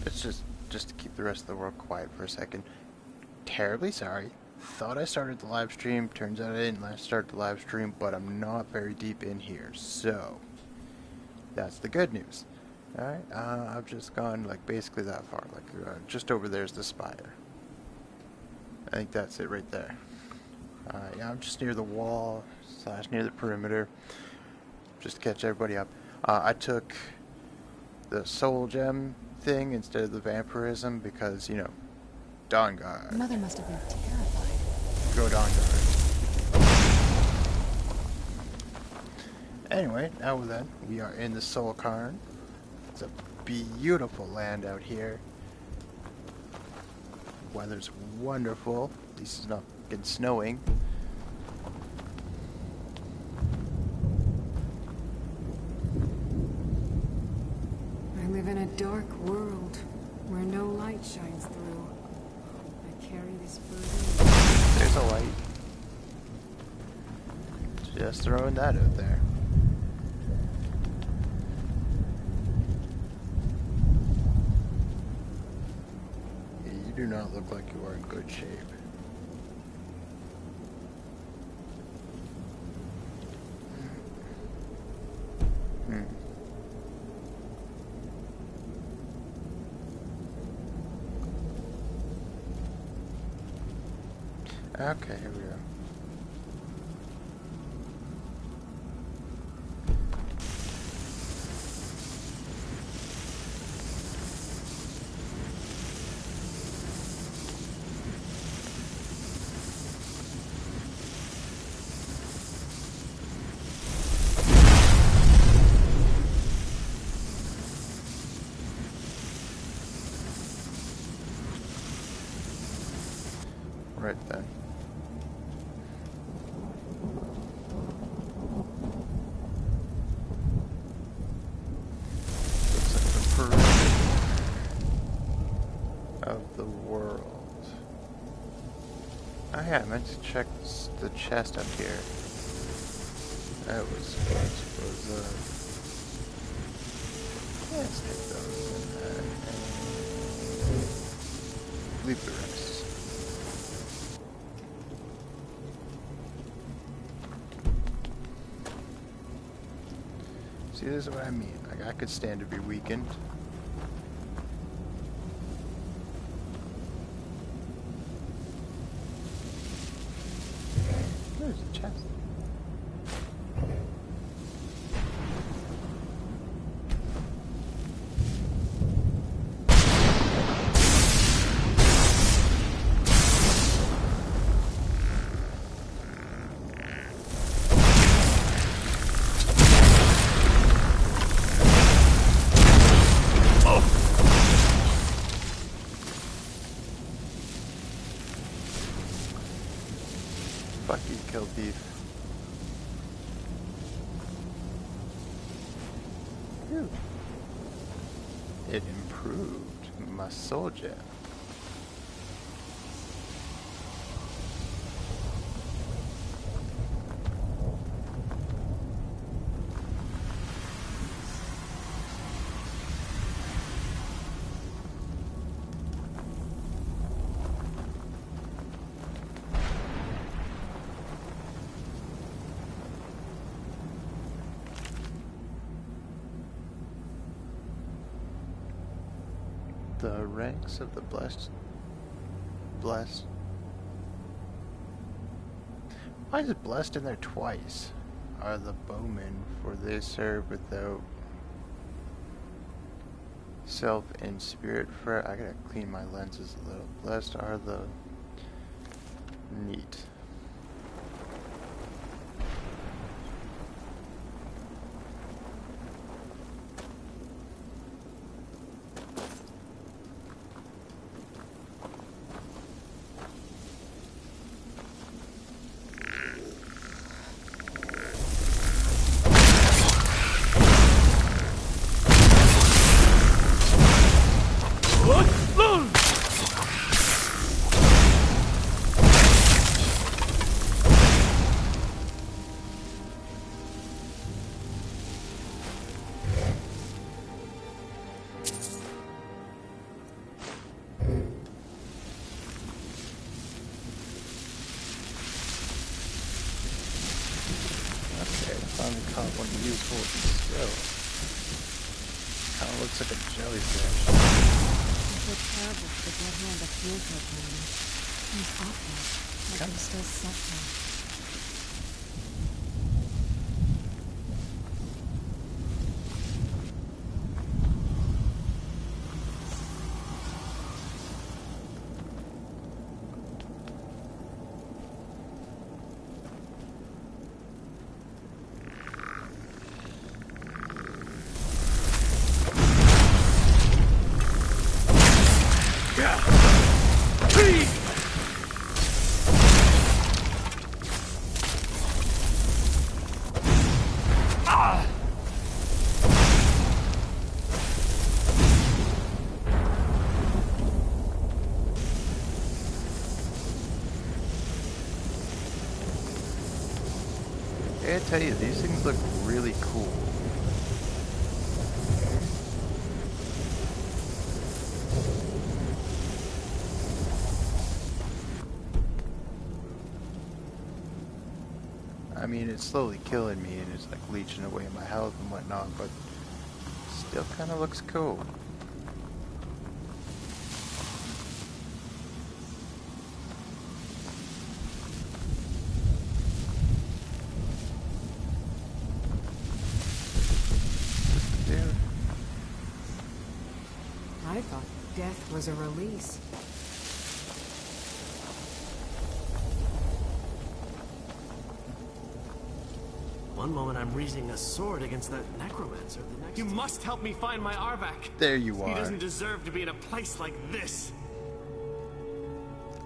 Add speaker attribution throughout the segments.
Speaker 1: It's just to keep the rest of the world quiet for a second. Terribly sorry. Thought I started the live stream. Turns out I didn't start the live stream, but I'm not very deep in here, so that's the good news. Alright, I've just gone like basically that far. Like just over there's the spire. I think that's it right there. Yeah, I'm just near the wall / near the perimeter, just to catch everybody up. I took the soul gem thing instead of the vampirism because, you know, Dawn Guard.
Speaker 2: Mother must have been terrified.
Speaker 1: Go Dawn Guard. Anyway, now then, we are in the Soul Cairn. It's a beautiful land out here. Weather's wonderful. At least it's not been snowing.
Speaker 2: I live in a dark world where no light shines through. I carry this burden.
Speaker 1: There's a light. Just throwing that out there. You do not look like you are in good shape. Okay, here we go. Right then. Looks like the perimeter of the world. Oh yeah, I meant to check the chest up here. That was what let's take those and leave the rest. See, this is what I mean. Like, I could stand to be weakened. There's a chest. Fuck you, kill thief. Phew. It improved my soul gem. The ranks of the blessed. Why is it blessed in there twice? Are the bowmen, for they serve without self and spirit. For I gotta clean my lenses a little. Blessed are the neat. useful still. Kinda looks like a jellyfish.
Speaker 2: I feel terrible for the dead hand that healed her pain. He's awful, like I'm still suffering.
Speaker 1: I gotta tell you, these things look really cool. I mean, it's slowly killing me and it's like leeching away my health and whatnot, but still kind of looks cool.
Speaker 2: I thought death was a release.
Speaker 3: One moment I'm raising a sword against that necromancer. The next, you must help me find my Arvak.
Speaker 1: There you are.
Speaker 3: He doesn't deserve to be in a place like this.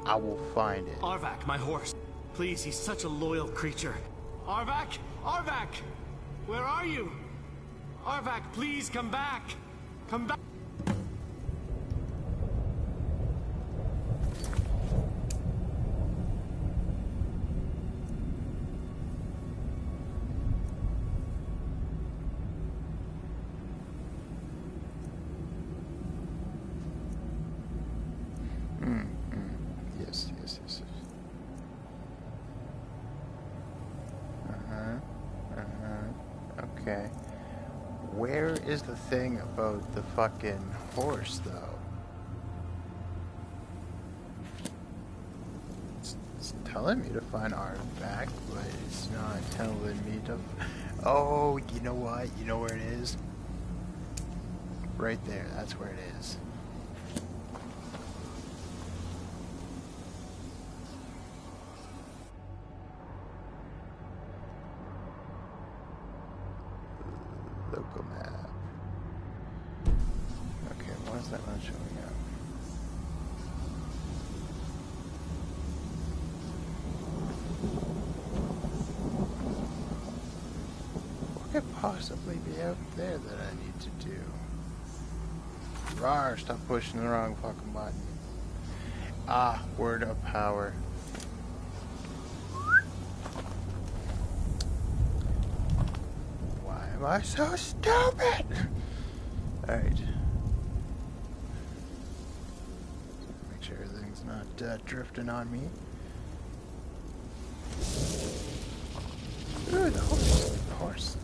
Speaker 1: I will find it.
Speaker 3: Arvak, my horse. Please, he's such a loyal creature. Arvak! Arvak! Where are you? Arvak, please come back! Come back!
Speaker 1: Yes. Okay. Where is the thing about the fucking horse, though? It's telling me to find Artifact, but it's not telling me to... Oh, you know what? You know where it is? Right there, that's where it is. Local map. Okay, why is that not showing up? What could possibly be out there that I need to do? Rawr, stop pushing the wrong fucking button. Ah, word of power. Why am I so stupid? Alright. Make sure everything's not drifting on me. Ooh, the horse. The horse.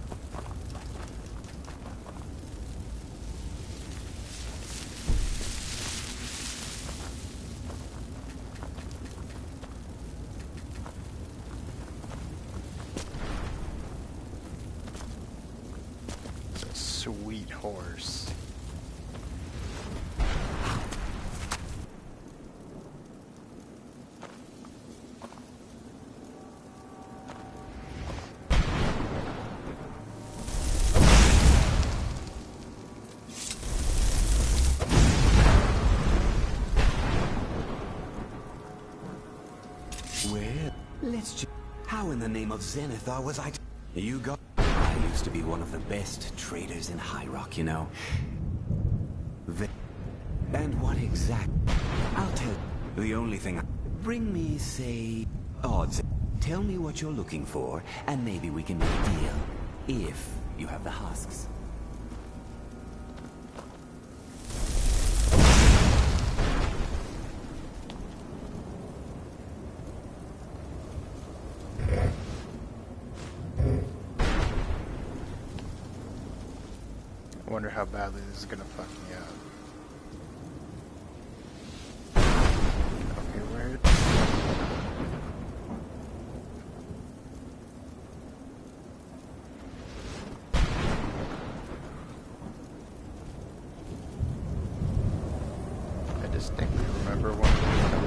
Speaker 1: Sweet horse.
Speaker 4: Well, let's just... How in the name of Zenithar was I... You got... I used to be one of the best traders in High Rock, you know. And what exact... I'll tell you. The only thing... Bring me, say... odds. Tell me what you're looking for, and maybe we can make a deal. If you have the husks.
Speaker 1: how badly this is gonna fuck me up. Okay, where? I distinctly remember one of them.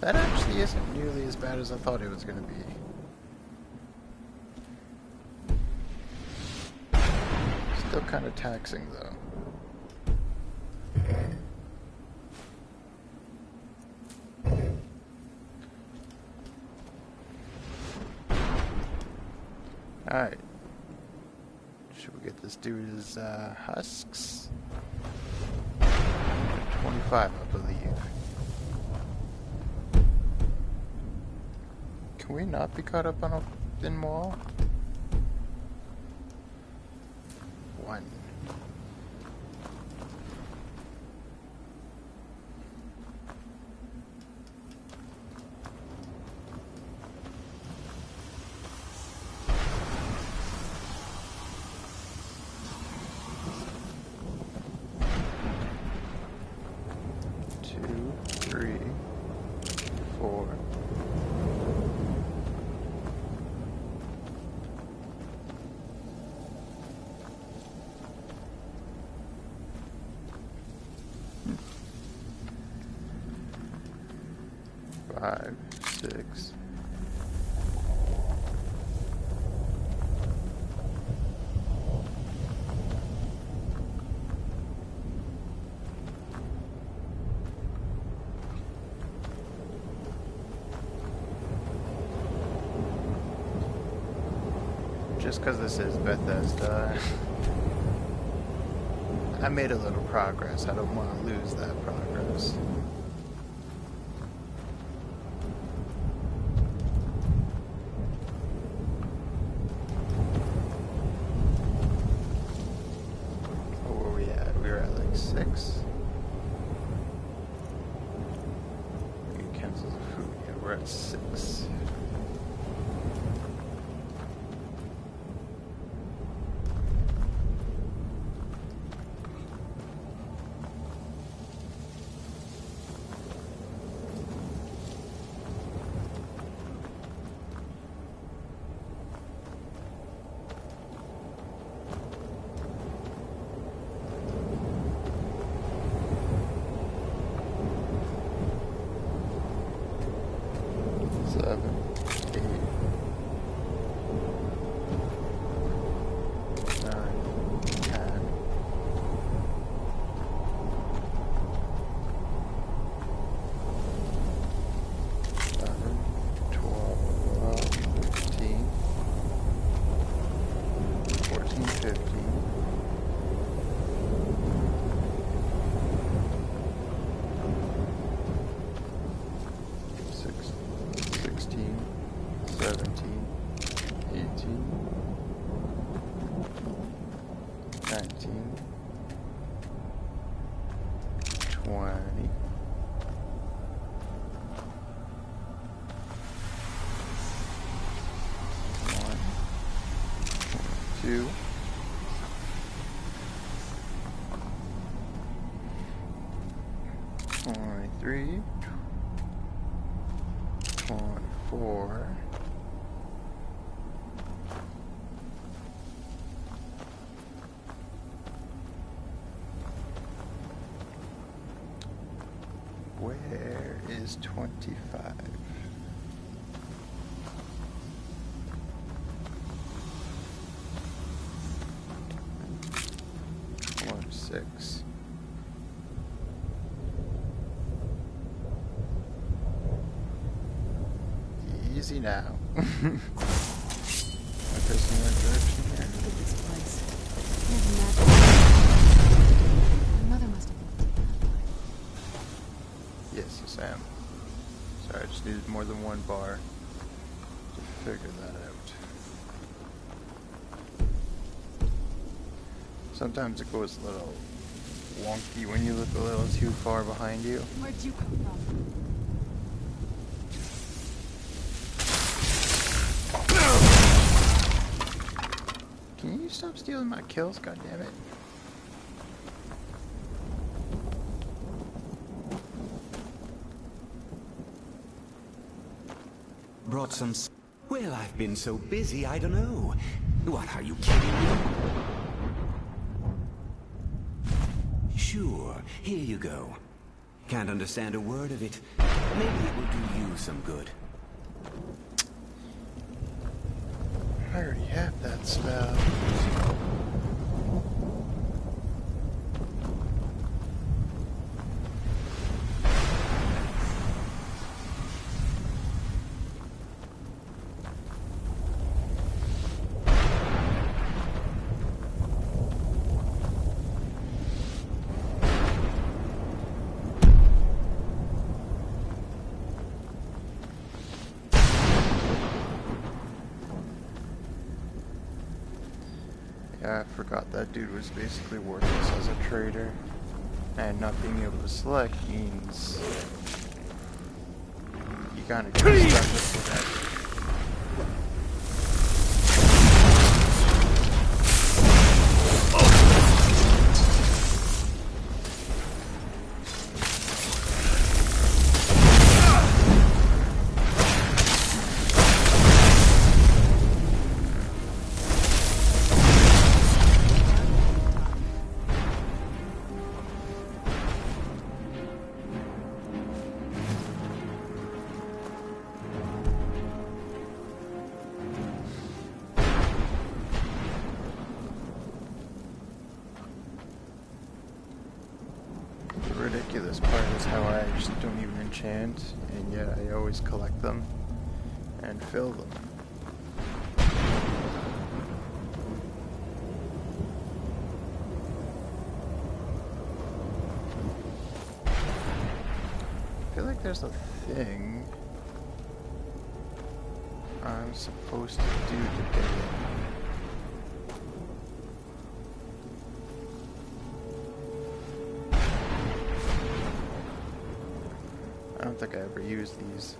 Speaker 1: That actually isn't nearly as bad as I thought it was going to be. Still kind of taxing, though. Alright. Should we get this dude's husks? 25, I believe. Can we not be caught up on a thin wall? 1. Five, 6. Just because this is Bethesda, I made a little progress. I don't want to lose that progress. What were we at? We were at like 6. Cancels the food. Yeah, we're at 6. Two. 23. 24. Where is 25? Six. Easy now. Am I facing the right direction here?
Speaker 2: Look at this place. There's magic. My mother must have been taken up by it.
Speaker 1: Yes, I am. Sorry, I just needed more than one bar to figure that out. Sometimes it goes a little wonky when you look a little too far behind you.
Speaker 2: Where'd you come from?
Speaker 1: Can you stop stealing my kills? God damn it.
Speaker 4: Brought some Well, I've been so busy, I don't know. What, are you kidding me? Sure, here you go. Can't understand a word of it. Maybe it will do you some good.
Speaker 1: I already have that spell. Yeah, I forgot that dude was basically worthless as a trader. And not being able to select means you kinda get stuck with that. The ridiculous part is how I just don't even enchant, and yet I always collect them and fill them. I feel like there's a thing I'm supposed to do to get it. I don't think I ever used these.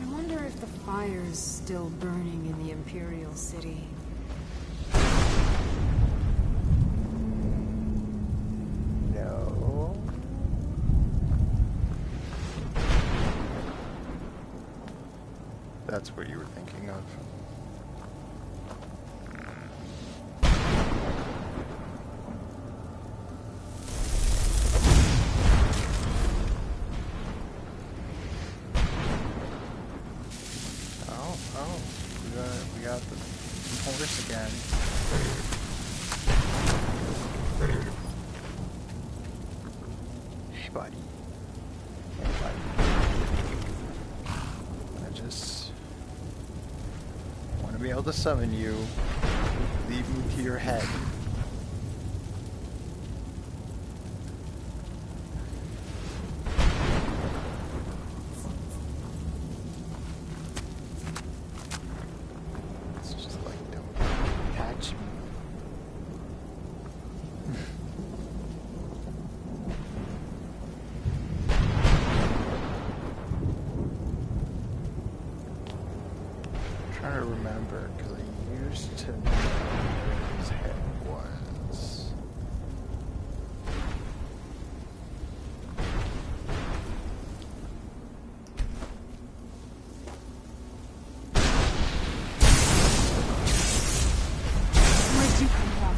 Speaker 2: I wonder if the fire's still burning in the Imperial City.
Speaker 1: No. That's what you were thinking of. Oh, we got the horse again. Hey, buddy. Hey, buddy. I just want to be able to summon you. Leave me to your head. It's just like, don't catch me. I'm trying to remember, because I used to know where his head was.
Speaker 2: Where'd you come from?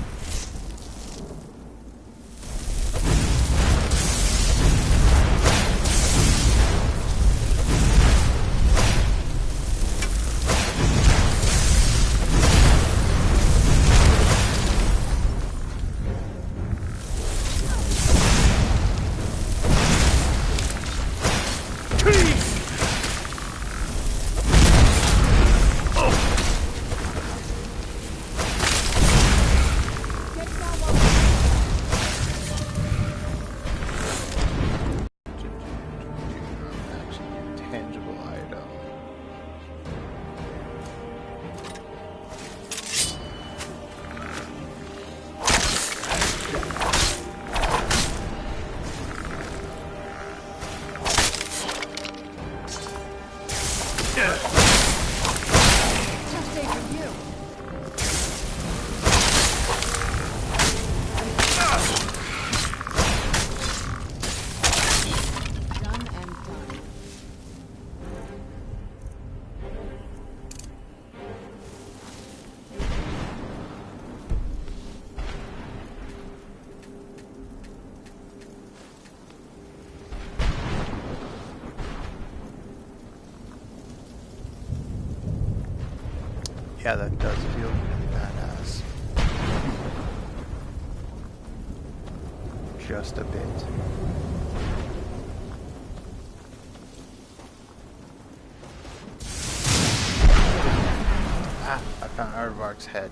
Speaker 2: Tough day for you. Done and done.
Speaker 1: Yeah, that does feel really badass. Just a bit. Ah, I found Aardvark's head.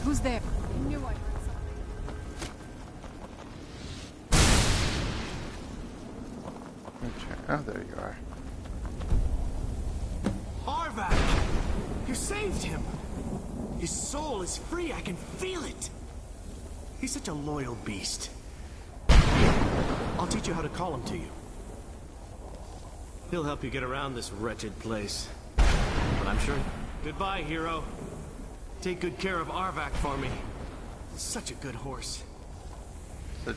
Speaker 2: Who's there? I knew I heard something.
Speaker 1: Oh, there you are.
Speaker 3: Arvak! You saved him! His soul is free, I can feel it! He's such a loyal beast. I'll teach you how to call him to you. He'll help you get around this wretched place. But I'm sure... Goodbye, hero. Take good care of Arvak for me. Such a good horse.
Speaker 1: The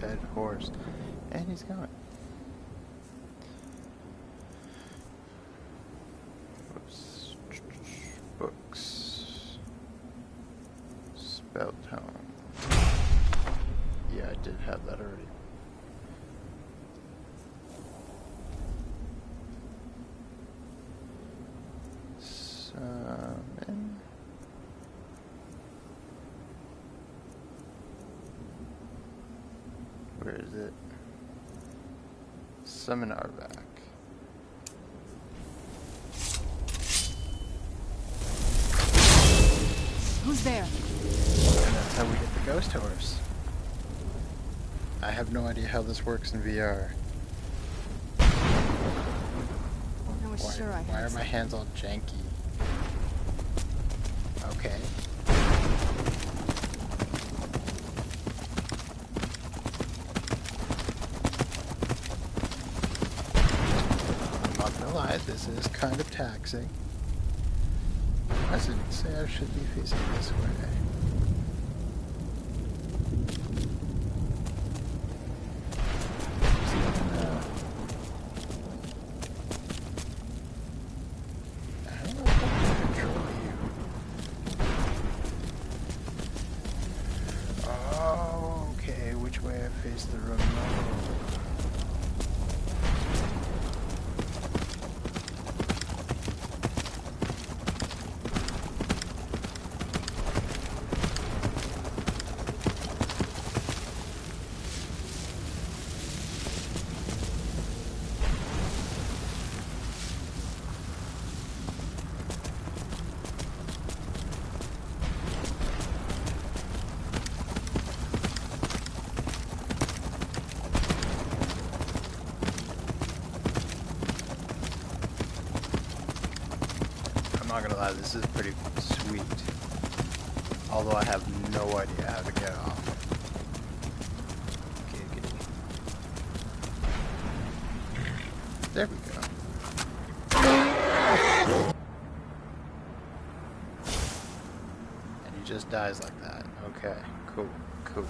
Speaker 1: dead horse. And he's gone. Oops. Books. Spell tone. Yeah, I did have that already. Summon. Where is it? Summon Arvak.
Speaker 2: Who's there?
Speaker 1: And that's how we get the ghost horse. I have no idea how this works in VR.
Speaker 2: I was sure I
Speaker 1: Why
Speaker 2: heard
Speaker 1: are my hands all janky? Okay. I'm not gonna lie, this is kind of taxing. I didn't say I should be facing this way. I don't know if I can control you. Oh, okay, which way I face the remote? I'm not gonna lie, this is pretty sweet. Although I have no idea how to get off. Giggity. There we go. And he just dies like that. Okay, cool, cool.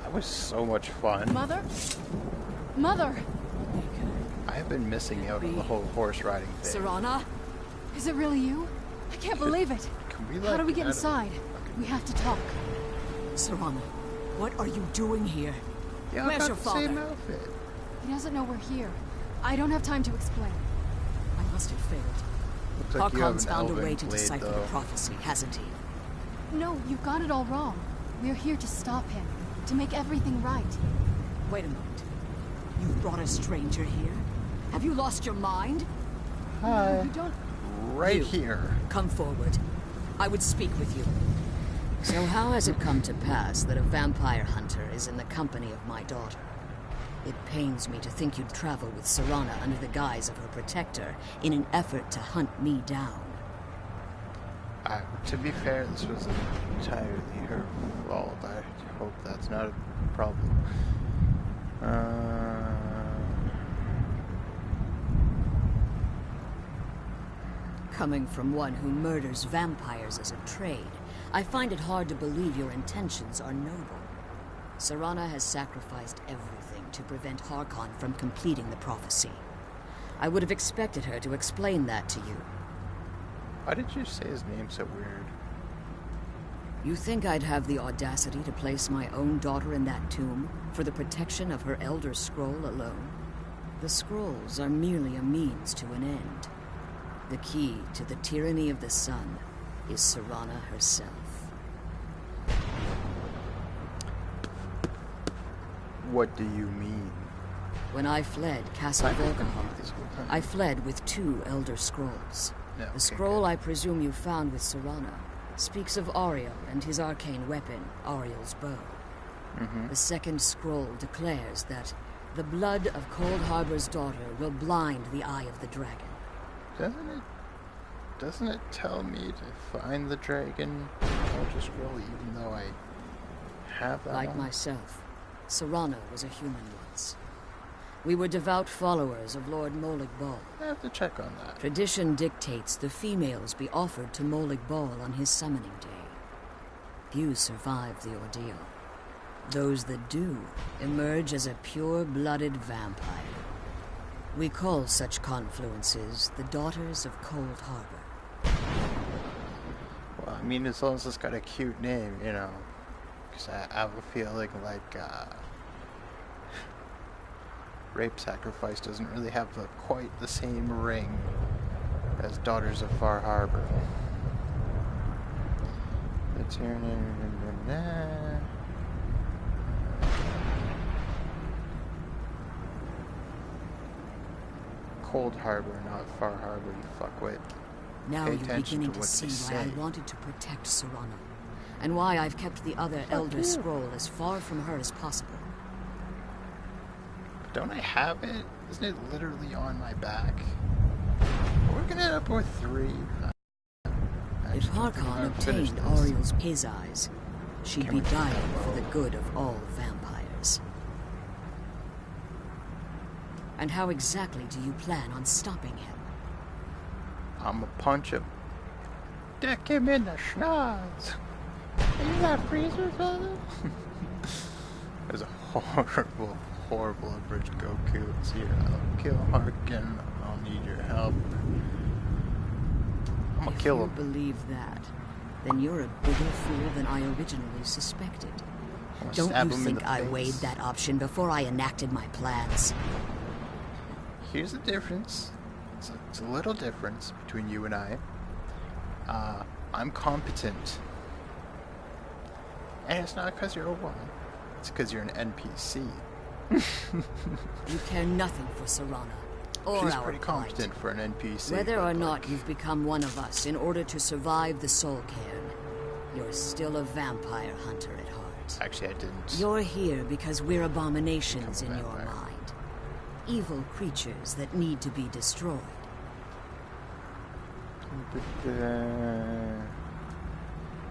Speaker 1: That was so much fun.
Speaker 2: Mother? Mother!
Speaker 1: I have been missing out on the whole horse riding thing.
Speaker 2: Serana? Is it really you? I can't believe it.
Speaker 1: Can we,
Speaker 2: How do we get
Speaker 1: out of-
Speaker 2: inside? We have to talk.
Speaker 5: Serana, what are you doing here?
Speaker 1: Yeah,
Speaker 5: Where's
Speaker 1: I
Speaker 5: your
Speaker 1: got the same
Speaker 5: father?
Speaker 1: outfit.
Speaker 2: He doesn't know we're here. I don't have time to explain.
Speaker 5: I must have failed.
Speaker 1: Looks like you have
Speaker 5: Harkon's
Speaker 1: an
Speaker 5: found a
Speaker 1: elven
Speaker 5: way to
Speaker 1: blade,
Speaker 5: decipher the
Speaker 1: though.
Speaker 5: prophecy, hasn't he?
Speaker 2: No, you've got it all wrong. We're here to stop him, to make everything right.
Speaker 5: Wait a moment. You've brought a stranger here? Have you lost your mind?
Speaker 1: Hi.
Speaker 2: You don't...
Speaker 1: Right
Speaker 5: You.
Speaker 1: here.
Speaker 5: Come forward. I would speak with you. So how has it come to pass that a vampire hunter is in the company of my daughter? It pains me to think you'd travel with Serana under the guise of her protector in an effort to hunt me down.
Speaker 1: To be fair, this was entirely her fault. I hope that's not a problem.
Speaker 5: Coming from one who murders vampires as a trade, I find it hard to believe your intentions are noble. Serana has sacrificed everything to prevent Harkon from completing the prophecy. I would have expected her to explain that to you.
Speaker 1: Why did you say his name so weird?
Speaker 5: You think I'd have the audacity to place my own daughter in that tomb for the protection of her Elder Scroll alone? The scrolls are merely a means to an end. The key to the tyranny of the sun is Serana herself.
Speaker 1: What do you mean?
Speaker 5: When I fled Castle
Speaker 1: I've been
Speaker 5: Volkenhar,
Speaker 1: confused this whole time.
Speaker 5: I fled with 2 Elder Scrolls.
Speaker 1: No,
Speaker 5: The
Speaker 1: okay,
Speaker 5: scroll
Speaker 1: good.
Speaker 5: I presume you found with Serana speaks of Ariel and his arcane weapon, Ariel's bow. The second scroll declares that the blood of Cold Harbor's daughter will blind the eye of the dragon.
Speaker 1: Doesn't it tell me to find the dragon Elder Scroll even though I have that
Speaker 5: Like
Speaker 1: one?
Speaker 5: myself, Serana was a human once. We were devout followers of Lord Molig Bal.
Speaker 1: I have to check on that.
Speaker 5: Tradition dictates the females be offered to Molig Bal on his summoning day. Few survive the ordeal. Those that do emerge as a pure-blooded vampire. We call such confluences the Daughters of Cold Harbor.
Speaker 1: Well, I mean, as long as it's got a cute name, you know. Because I have a feeling like, Rape Sacrifice doesn't really have quite the same ring as Daughters of Far Harbor. Let's hear Cold Harbor, not Far Harbor, you fuckwit.
Speaker 5: Now
Speaker 1: Pay
Speaker 5: you're
Speaker 1: attention
Speaker 5: beginning
Speaker 1: to
Speaker 5: to
Speaker 1: what
Speaker 5: see
Speaker 1: they
Speaker 5: why I
Speaker 1: say.
Speaker 5: wanted to protect Serana, and why I've kept the other Elder Scroll as far from her as possible.
Speaker 1: Don't I have it? Isn't it literally on my back? We're gonna end up with 3.
Speaker 5: If Harkon obtained Ariel's his eyes, she'd be dying for the good of all vampires. And how exactly do you plan on stopping him?
Speaker 1: I'ma punch him. Deck him in the schnoz. Are you that freezer, fella? There's a horrible, horrible abridged Goku. It's here. I'll kill Harkin. I'll need your help. I'm gonna kill him.
Speaker 5: If you believe that, then you're a bigger fool than I originally suspected.
Speaker 1: I'm gonna
Speaker 5: Don't
Speaker 1: stab
Speaker 5: you
Speaker 1: him in
Speaker 5: think
Speaker 1: the
Speaker 5: I
Speaker 1: face.
Speaker 5: weighed that option before I enacted my plans?
Speaker 1: Here's the difference. It's a little difference between you and I. I'm competent. And it's not because you're a woman. It's because you're an NPC.
Speaker 5: You care nothing for Serana, or
Speaker 1: She's
Speaker 5: our
Speaker 1: pretty
Speaker 5: plight.
Speaker 1: competent for an NPC.
Speaker 5: Whether
Speaker 1: but,
Speaker 5: or not
Speaker 1: like,
Speaker 5: you've become one of us in order to survive the Soul Cairn, you're still a vampire hunter at heart.
Speaker 1: Actually, I didn't.
Speaker 5: You're here because we're abominations in
Speaker 1: Become a
Speaker 5: your
Speaker 1: vampire.
Speaker 5: mind. Evil creatures that need to be destroyed.
Speaker 1: Can we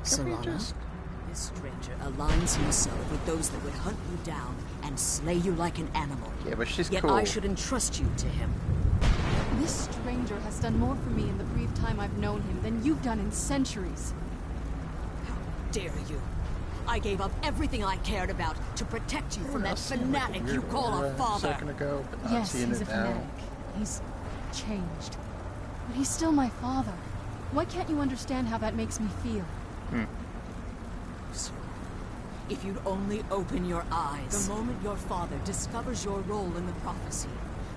Speaker 5: Serana,
Speaker 1: just...
Speaker 5: this stranger aligns himself with those that would hunt you down and slay you like an animal.
Speaker 1: Yeah, but she's
Speaker 5: Yet
Speaker 1: cool.
Speaker 5: I should entrust you to him.
Speaker 2: This stranger has done more for me in the brief time I've known him than you've done in centuries.
Speaker 5: How dare you? I gave up everything I cared about to protect you from that fanatic you call a father.
Speaker 1: A second ago, but not
Speaker 2: Yes,
Speaker 1: seeing
Speaker 2: he's a
Speaker 1: it now.
Speaker 2: fanatic. He's changed. But he's still my father. Why can't you understand how that makes me feel?
Speaker 5: If you'd only open your eyes. The moment your father discovers your role in the prophecy,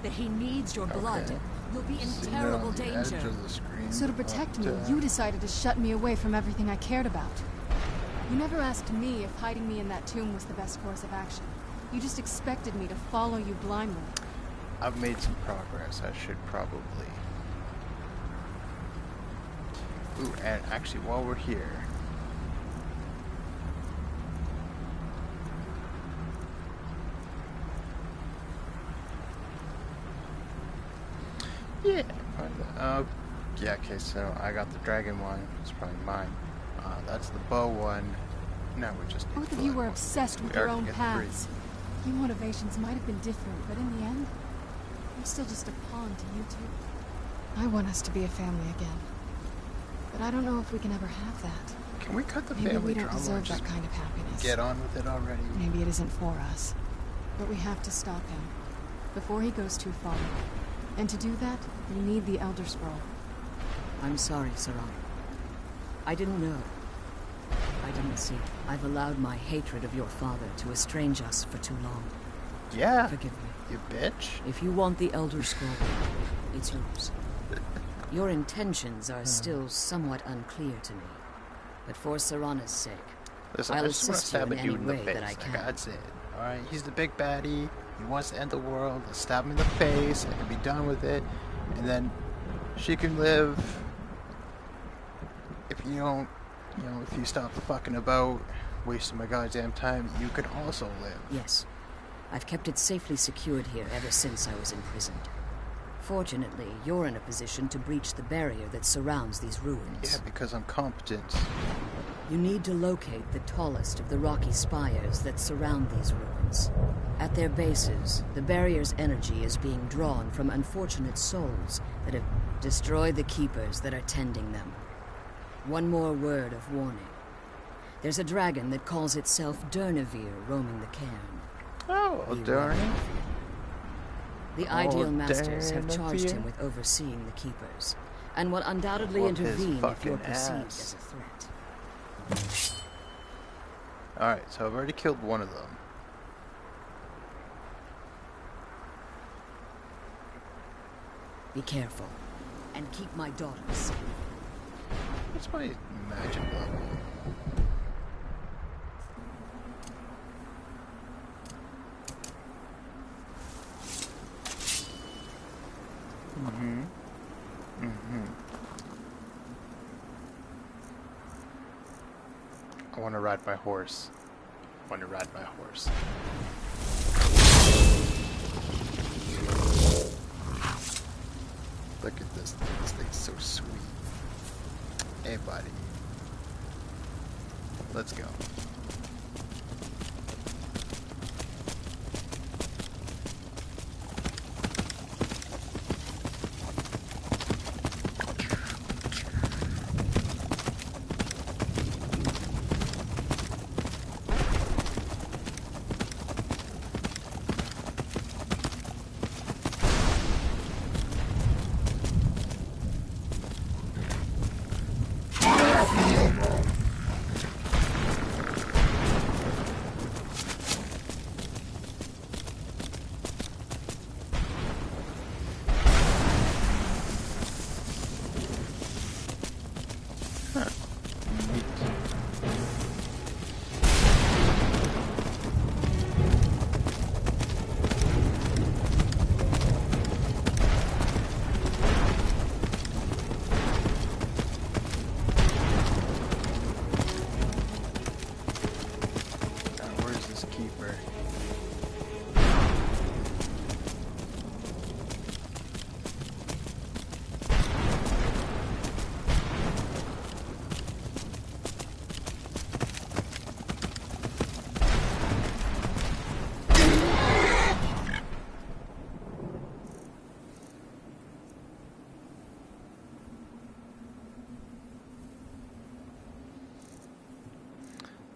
Speaker 5: that he needs your blood.
Speaker 1: Okay.
Speaker 5: You'll be in
Speaker 1: See,
Speaker 5: terrible
Speaker 1: on the edge
Speaker 5: danger.
Speaker 1: of the screen,
Speaker 2: So to protect me,
Speaker 1: but,
Speaker 2: you decided to shut me away from everything I cared about. You never asked me if hiding me in that tomb was the best course of action. You just expected me to follow you blindly.
Speaker 1: I've made some progress. I should probably. Ooh, and actually, while we're here, yeah, yeah. Okay, so I got the dragon one. It's probably mine. That's the bow one. Now we just need
Speaker 2: Both of
Speaker 1: blood
Speaker 2: you were
Speaker 1: one.
Speaker 2: obsessed
Speaker 1: We
Speaker 2: with your
Speaker 1: already
Speaker 2: own
Speaker 1: get the
Speaker 2: paths. Your motivations might have been different, but in the end, I'm still just a pawn to you two. I want us to be a family again. But I don't know if we can ever have that.
Speaker 1: three. Can we cut the
Speaker 2: Maybe
Speaker 1: family
Speaker 2: we don't
Speaker 1: drama and
Speaker 2: deserve
Speaker 1: just
Speaker 2: that kind of happiness.
Speaker 1: get on with it already?
Speaker 2: Maybe it isn't for us. But we have to stop him before he goes too far. And to do that, we need the Elder Scroll.
Speaker 5: I'm sorry, Saran. I didn't know. I didn't see. I've allowed my hatred of your father to estrange us for too long.
Speaker 1: Yeah.
Speaker 5: Forgive me.
Speaker 1: You bitch.
Speaker 5: If you want the Elder Scroll, it's yours. Your intentions are still somewhat unclear to me. But for Sarana's sake,
Speaker 1: Listen,
Speaker 5: I'll
Speaker 1: I just want to
Speaker 5: assist you
Speaker 1: stab
Speaker 5: in
Speaker 1: a dude
Speaker 5: any
Speaker 1: in the
Speaker 5: way
Speaker 1: face.
Speaker 5: that I
Speaker 1: Like,
Speaker 5: can.
Speaker 1: that's it. Alright, he's the big baddie. He wants to end the world. Let's stab him in the face. I can be done with it. And then she can live. If you don't, if you stop fucking about, wasting my goddamn time, you can also live.
Speaker 5: Yes, I've kept it safely secured here ever since I was imprisoned. Fortunately, you're in a position to breach the barrier that surrounds these ruins.
Speaker 1: Yeah, because I'm competent.
Speaker 5: You need to locate the tallest of the rocky spires that surround these ruins. At their bases, the barrier's energy is being drawn from unfortunate souls that have destroyed the keepers that are tending them. One more word of warning. There's a dragon that calls itself Durnevere roaming the cairn.
Speaker 1: Oh,
Speaker 5: Be
Speaker 1: darn.
Speaker 5: wary. The ideal masters have
Speaker 1: Durnevere.
Speaker 5: charged him with overseeing the keepers, and will undoubtedly
Speaker 1: Whoop his
Speaker 5: intervene if
Speaker 1: fucking
Speaker 5: you're perceived
Speaker 1: ass.
Speaker 5: as a threat.
Speaker 1: Alright, so I've already killed one of them.
Speaker 5: Be careful, and keep my daughter safe.
Speaker 1: What's my magic level? I want to ride my horse. Look at this thing. This thing's so sweet. Hey, buddy. Let's go.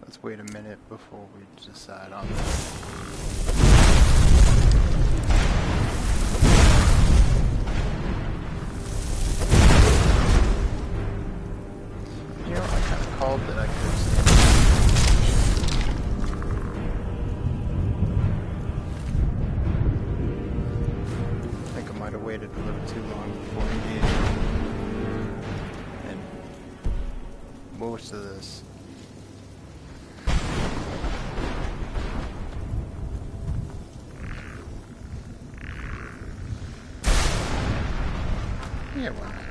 Speaker 1: Let's wait a minute before we decide on that. You know, I kind of called that I could stand. waited a little too long before engaging. And most of this. Yeah, why not?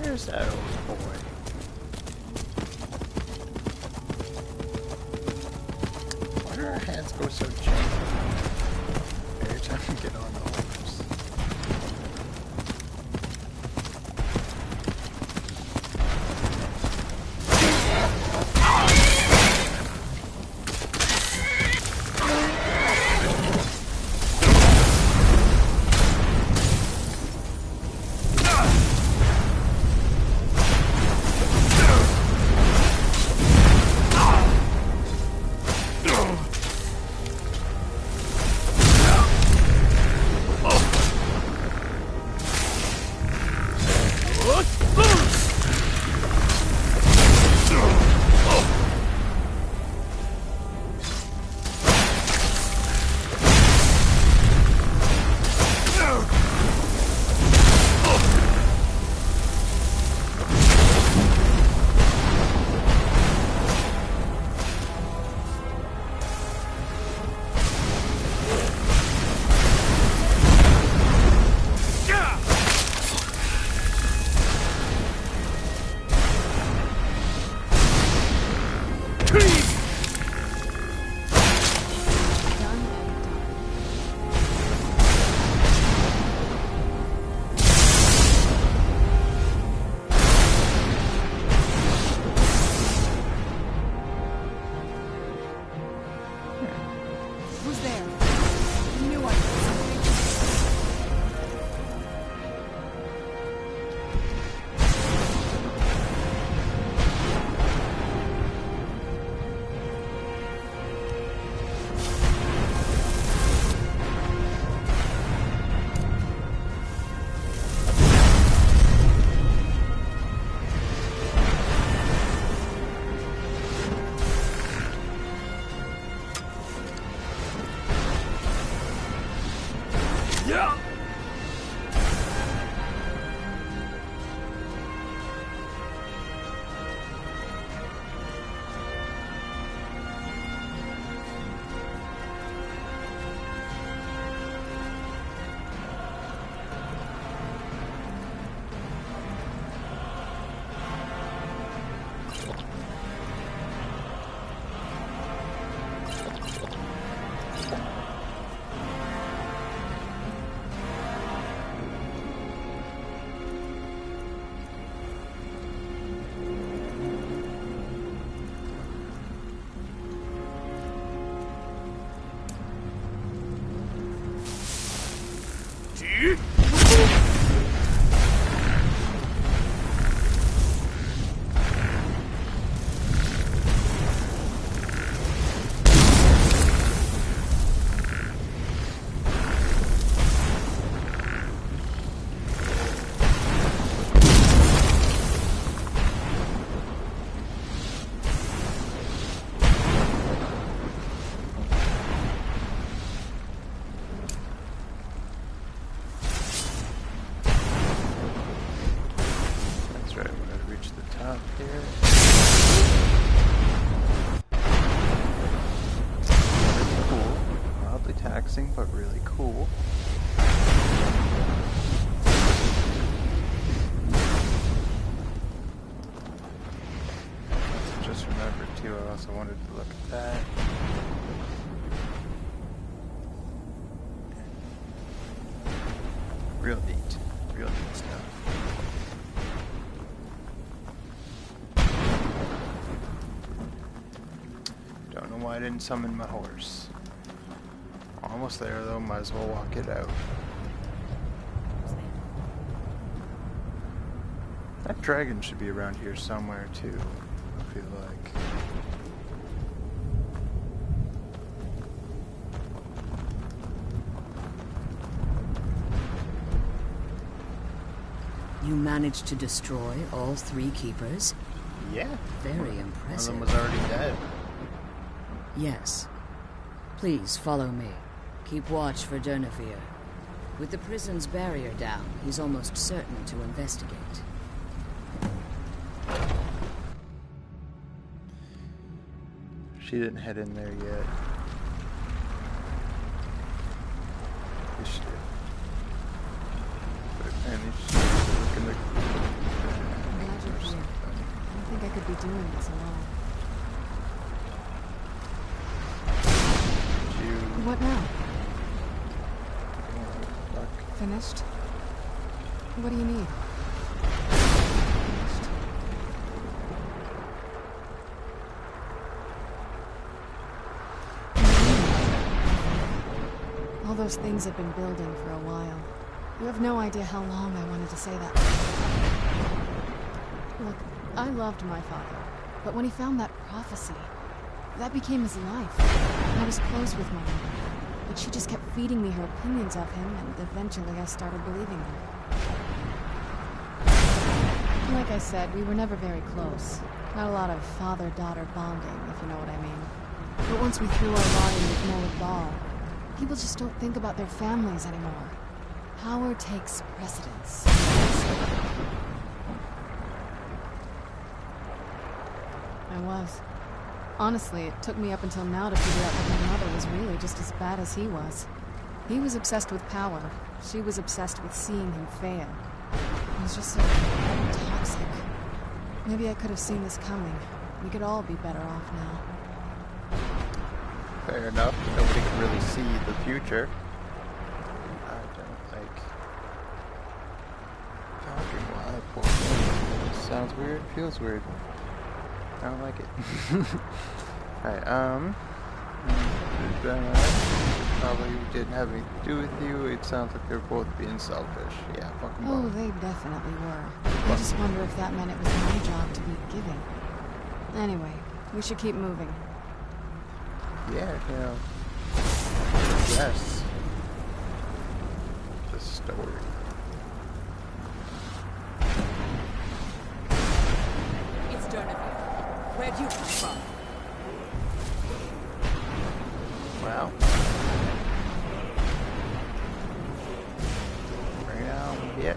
Speaker 1: Where's that old boy? Why do our hands go so gentle every time we get on the horse? reach the top here. Really cool. Mildly taxing, but really cool. Just remembered too, I also wanted to look at that. Real neat stuff. Don't know why I didn't summon my horse. Almost there though, might as well walk it out. That dragon should be around here somewhere too, I feel like.
Speaker 5: You managed to destroy all 3 keepers?
Speaker 1: Yeah.
Speaker 5: Very impressive.
Speaker 1: One of them was already dead.
Speaker 5: Yes. Please follow me. Keep watch for Durnevere. With the prison's barrier down, he's almost certain to investigate.
Speaker 1: She didn't head in there yet. Yes, she did. But apparently she's looking like...
Speaker 2: I'm glad you're here. I don't think I could be doing this alone. What now?
Speaker 1: Fuck.
Speaker 2: Finished? What do you need? Finished. All those things have been building for a while. You have no idea how long I wanted to say that. Look, I loved my father, but when he found that prophecy, that became his life. I was close with my mother, but she just kept feeding me her opinions of him, and eventually I started believing them. Like I said, we were never very close. Not a lot of father-daughter bonding, if you know what I mean. But once we threw our lot in with Molik Ball, people just don't think about their families anymore. Power takes precedence. I was. Honestly, it took me up until now to figure out that my mother was really just as bad as he was. He was obsessed with power. She was obsessed with seeing him fail. It was just so toxic. Maybe I could have seen this coming. We could all be better off now.
Speaker 1: Fair enough. Nobody can really see the future. I don't like talking while I pour. Sounds weird, feels weird. I don't like it. Alright, probably didn't have anything to do with you. It sounds like they're both being selfish. Yeah, fuck them
Speaker 2: Oh,
Speaker 1: both.
Speaker 2: they definitely were. I just wonder if that meant it was my job to be giving. Anyway, we should keep moving.
Speaker 1: Yeah, you know. Yes. The story.
Speaker 5: It's Durnevere. Where'd you come from?
Speaker 1: Wow. Bring it on. Yeah.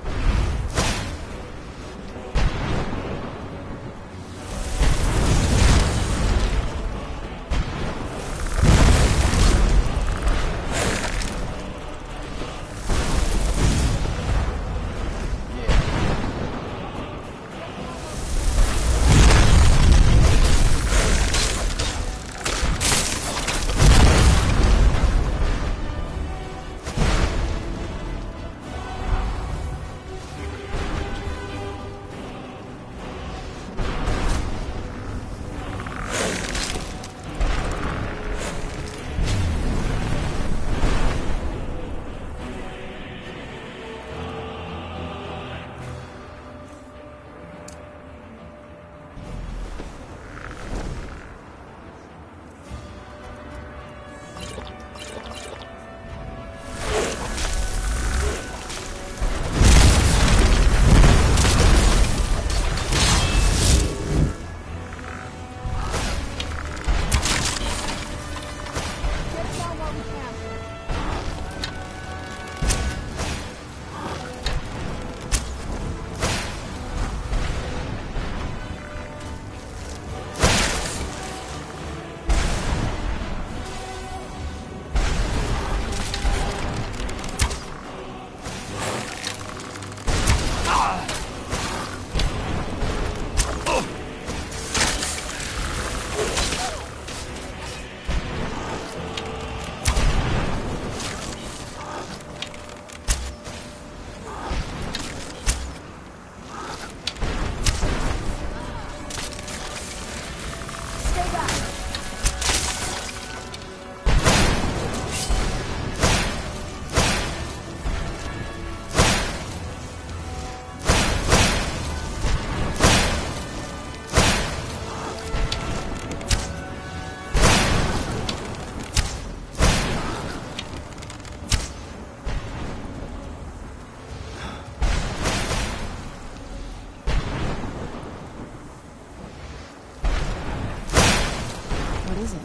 Speaker 2: What is it?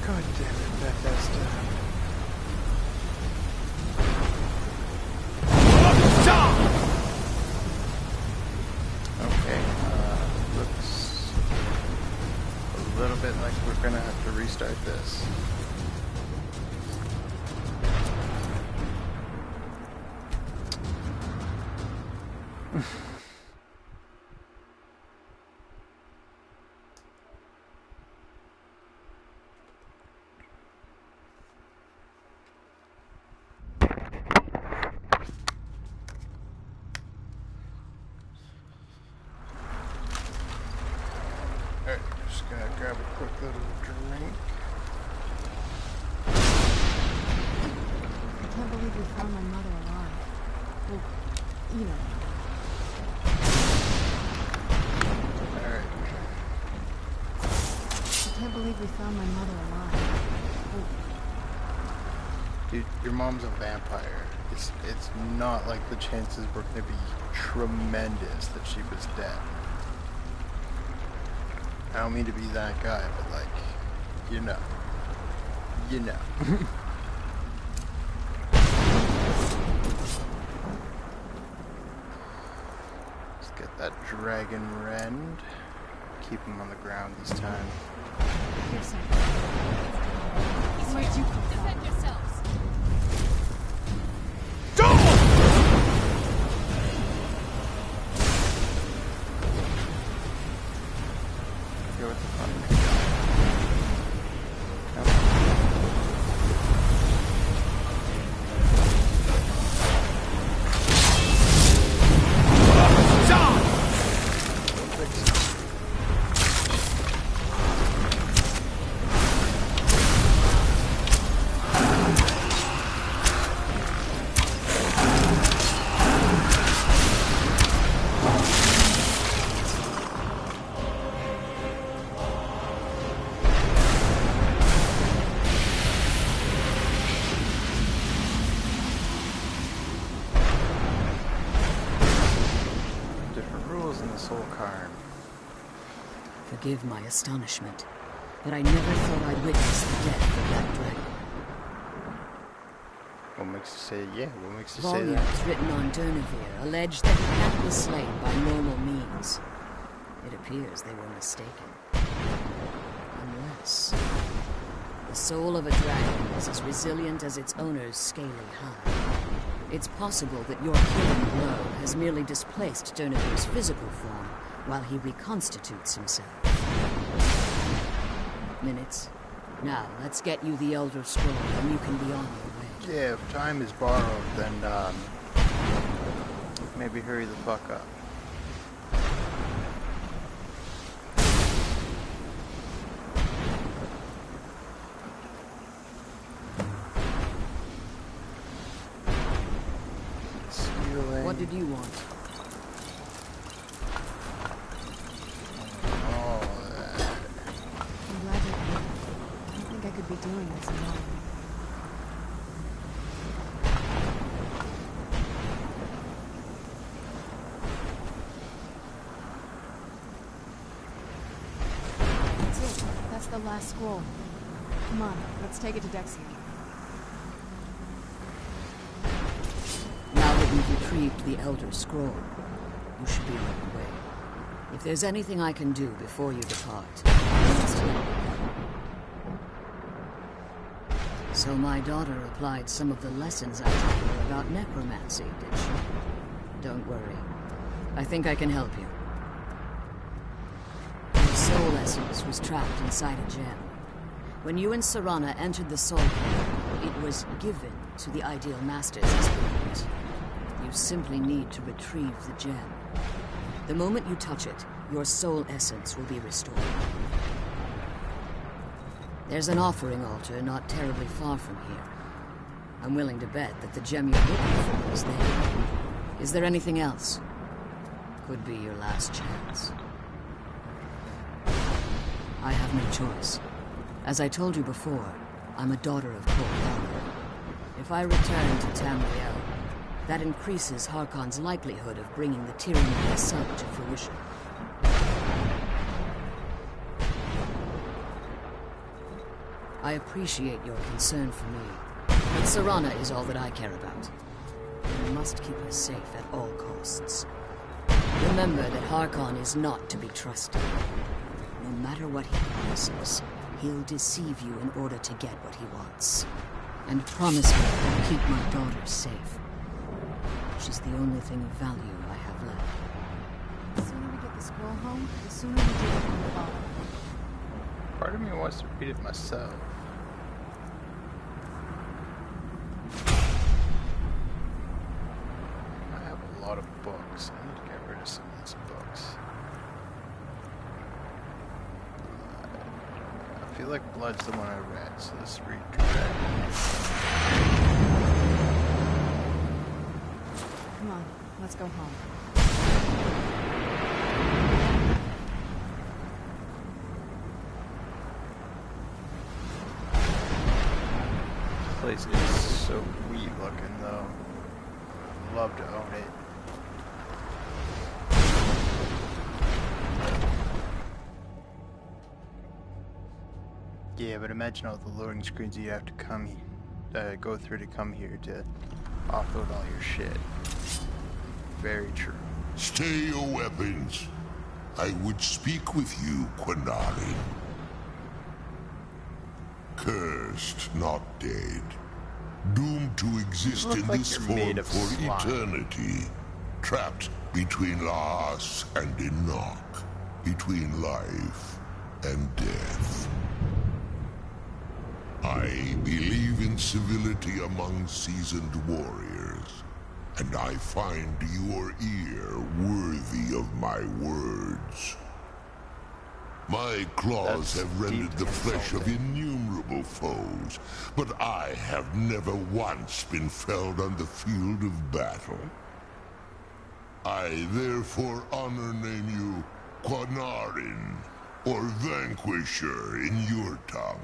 Speaker 1: God damn it, Bethesda. Okay, looks a little bit like we're gonna have to restart this. Alright, just gonna grab a quick little drink.
Speaker 2: I can't believe we found my mother alive. Well, you know.
Speaker 1: Alright.
Speaker 2: I can't believe we found my mother alive. Well,
Speaker 1: Dude, your mom's a vampire. It's not like the chances were gonna be tremendous that she was dead. I don't mean to be that guy, but like, you know. You know. Let's get that dragon rend. Keep him on the ground this time.
Speaker 2: here's something. Where'd you come from?
Speaker 6: Defend yourselves.
Speaker 1: Go with the fun.
Speaker 5: Forgive my astonishment, but I never thought I'd witness the death of that dragon.
Speaker 1: What makes you say yeah? What makes you say that?
Speaker 5: Volumes written on Durnevere allege that the cat was slain by normal means. It appears they were mistaken. Unless the soul of a dragon is as resilient as its owner's scaly hide. It's possible that your killing blow has merely displaced Durnevere's physical form while he reconstitutes himself. Minutes. Now, let's get you the Elder Scroll and you can be on your way.
Speaker 1: Yeah, if time is borrowed, then maybe hurry the fuck up. Ceiling.
Speaker 5: What did you want?
Speaker 2: I'm glad you're here. I don't think I could be doing this alone. That's it. That's the last scroll. Come on, let's take it to Dexia.
Speaker 5: Now that you've retrieved the Elder Scroll, you should be on your way. If there's anything I can do before you depart, just let me know. So my daughter applied some of the lessons I taught her about necromancy, did she? Don't worry. I think I can help you. Your soul essence was trapped inside a gem. When you and Serana entered the Soul Cave, it was given to the Ideal Masters as a gift. you simply need to retrieve the gem. The moment you touch it, your soul essence will be restored. There's an offering altar not terribly far from here. I'm willing to bet that the gem you're looking for is there. Is there anything else? Could be your last chance. I have no choice. As I told you before, I'm a daughter of Cold Harbor. If I return to Tamriel, that increases Harkon's likelihood of bringing the tyranny of the sun to fruition. I appreciate your concern for me, but Serana is all that I care about. I must keep her safe at all costs. Remember that Harkon is not to be trusted. No matter what he promises, he'll deceive you in order to get what he wants. And promise me to keep my daughter safe. She's the only thing of value I have left.
Speaker 2: The sooner we get the scroll home, the sooner we get it from the bottom.
Speaker 1: Part of me wants to read it myself. I have a lot of books. I need to get rid of some of these books. I feel like Blood's the one I read, so let's read Dread.
Speaker 2: Come on, let's go home.
Speaker 1: This place is so weird looking though. I'd love to own it. Yeah, but imagine all the loading screens you have to go through to come here to offload all your shit. Very true.
Speaker 6: Stay your weapons. I would speak with you, Quinarin. Cursed, not dead. Doomed to exist in
Speaker 1: like
Speaker 6: this
Speaker 1: you're
Speaker 6: form
Speaker 1: made of
Speaker 6: for
Speaker 1: slime.
Speaker 6: eternity. Trapped between Laas and Enoch. Between life and death. I believe in civility among seasoned warriors. And I find your ear worthy of my words. My claws
Speaker 1: That's
Speaker 6: have rendered the
Speaker 1: deeply
Speaker 6: flesh of
Speaker 1: insulting.
Speaker 6: innumerable foes, but I have never once been felled on the field of battle. I therefore honor name you Quinarin, or Vanquisher in your tongue.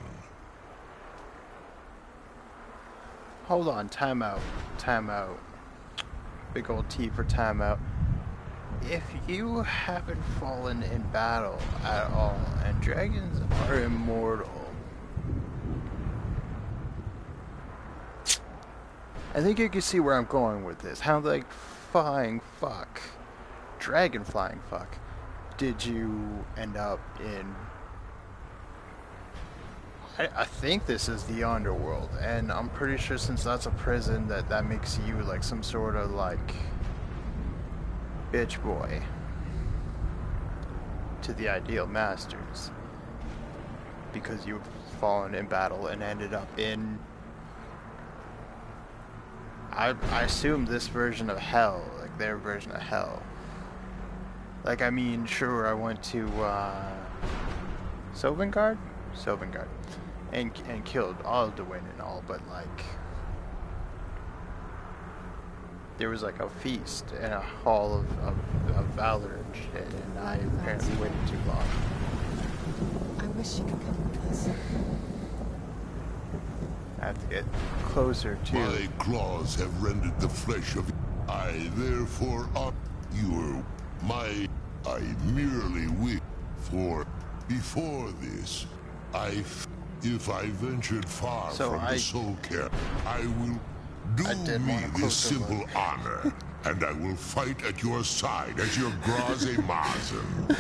Speaker 1: Hold on, time out. Time out. Big old T for timeout. If you haven't fallen in battle at all, and dragons are immortal, I think you can see where I'm going with this. How, like, flying fuck, dragon flying fuck, did you end up in? I think this is the underworld, and I'm pretty sure since that's a prison that makes you like some sort of like bitch boy to the ideal masters, because you've fallen in battle and ended up in, I assume, this version of hell, like their version of hell. Like, I mean, sure, I went to Sovngarde, and killed Alduin and all, but like, there was like a feast and a hall of valor and shit, and I apparently waited too long.
Speaker 2: I wish you could come with us.
Speaker 1: I have to get closer to.
Speaker 6: My claws have rendered the flesh of... I therefore honor your... I merely wish for... Before this, if I ventured far from the soul care, I will do me this simple honor, and I will fight at your side as your Graze Mazen,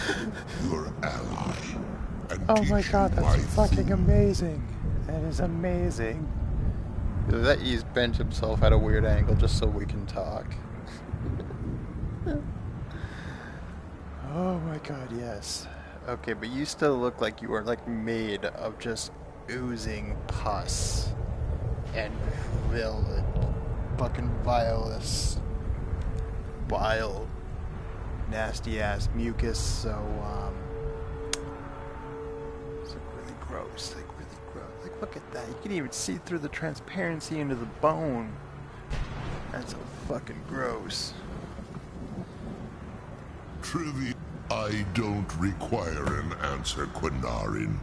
Speaker 6: your ally, and
Speaker 1: Oh
Speaker 6: teach
Speaker 1: my god,
Speaker 6: you
Speaker 1: that's
Speaker 6: my
Speaker 1: fucking
Speaker 6: food.
Speaker 1: amazing. That is amazing. That he's bent himself at a weird angle just so we can talk. Oh my god, yes. Okay, but you still look like you are like made of just oozing pus and fucking vilest bile, nasty ass mucus. So it's like really gross. Like really gross. Like look at that. You can even see through the transparency into the bone. That's so fucking gross.
Speaker 6: Trivia. I don't require an answer, Quinarin.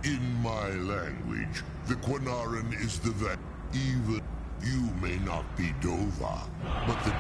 Speaker 6: In my language, the Quinarin is the vet. Even you may not be Dova, but the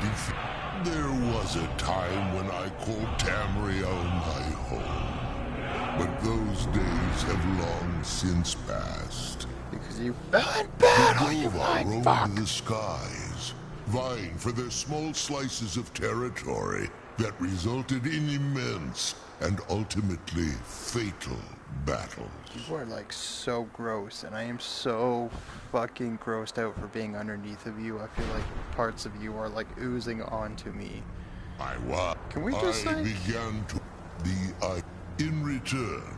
Speaker 6: there was a time when I called Tamriel my home. But those days have long since passed.
Speaker 1: Because you fell in battle, you
Speaker 6: Dova
Speaker 1: lying fuck.
Speaker 6: roamed the skies, vying for their small slices of territory that resulted in immense and ultimately fatal battles.
Speaker 1: You are like so gross, and I am so fucking grossed out for being underneath of you. I feel like parts of you are like oozing onto me. Can we just
Speaker 6: I
Speaker 1: like...
Speaker 6: began to in return,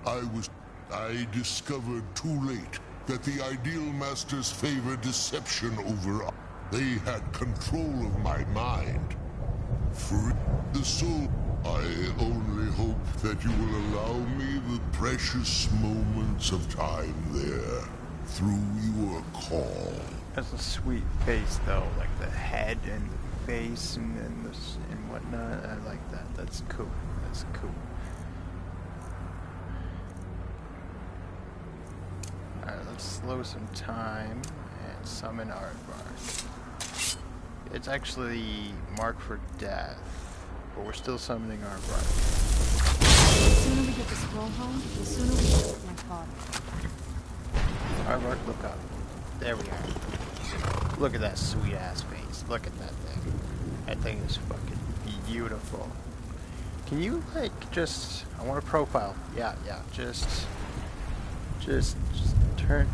Speaker 6: I discovered too late that the Ideal Masters favor deception over they had control of my mind. Free the soul. I only hope that you will allow me the precious moments of time there, through your call.
Speaker 1: That's a sweet face, though, like the head and the face and whatnot. I like that. That's cool. That's cool. Alright, let's slow some time and summon Aardvark. It's actually marked for death, but we're still summoning Aardvark.
Speaker 2: The sooner we get the scroll home, the sooner we get with my father.
Speaker 1: Aardvark, look up. There we are. Look at that sweet ass face. Look at that thing. That thing is fucking beautiful. Can you like just? I want a profile. Yeah. Just turn.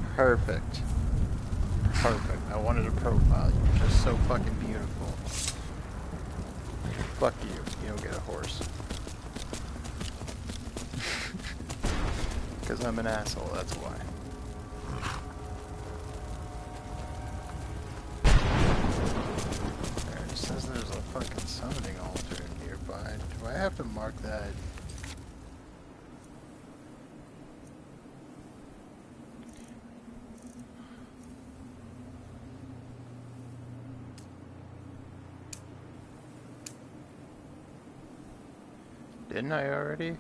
Speaker 1: Perfect. I wanted a profile. You're just so fucking beautiful. Fuck you. You don't get a horse. Because I'm an asshole, that's why. There, it says there's a fucking summoning altar nearby. Do I have to mark that? Didn't I already?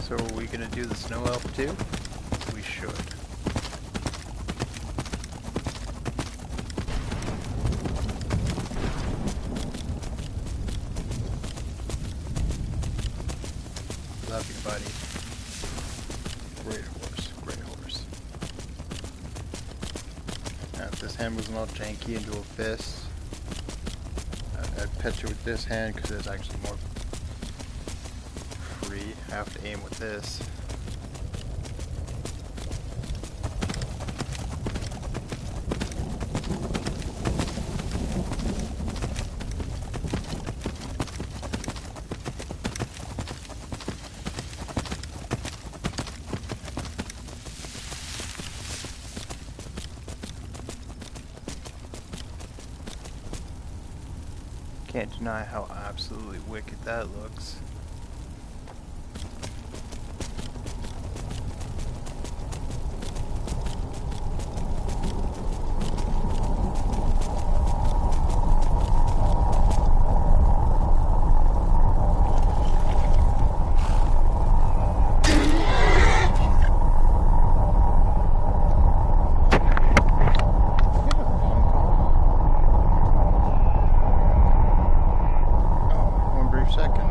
Speaker 1: So are we gonna do the snow elf too? We should. Love you, buddy. Great horse, great horse. Now, if this hand wasn't all janky into a fist, I'd pet you with this hand because it's actually more free. I have to aim with this. Can't deny how absolutely wicked that looks. Second.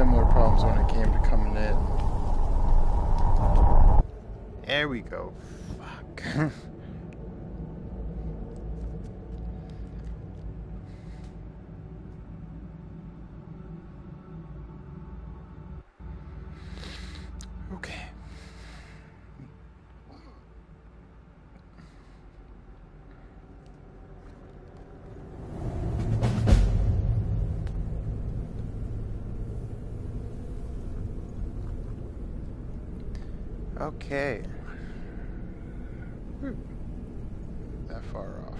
Speaker 1: similar problems when it came to coming in. There we go. Fuck. Okay. Okay. Whew. That far off.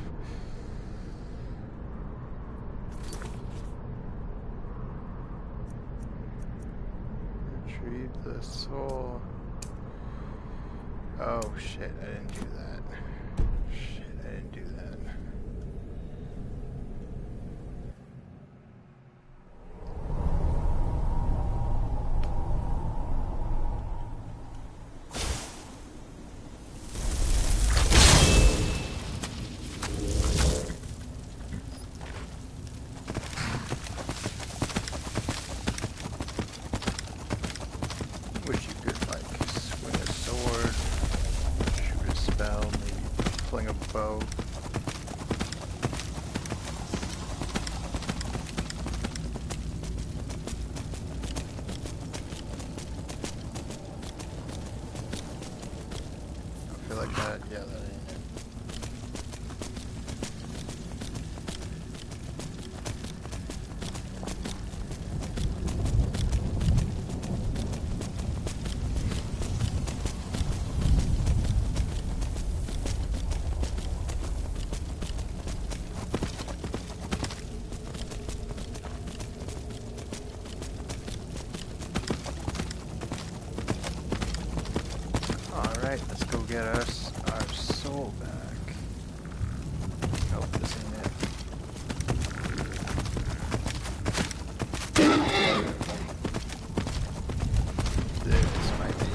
Speaker 1: Retrieve the soul. Oh shit, I didn't do that. Shit, I didn't do that. Wish you could, like, swing a sword, shoot a spell, maybe fling a bow. I feel like that, yeah, that ain't it. Alright, let's go get us our soul back. Nope, this ain't it. This might be.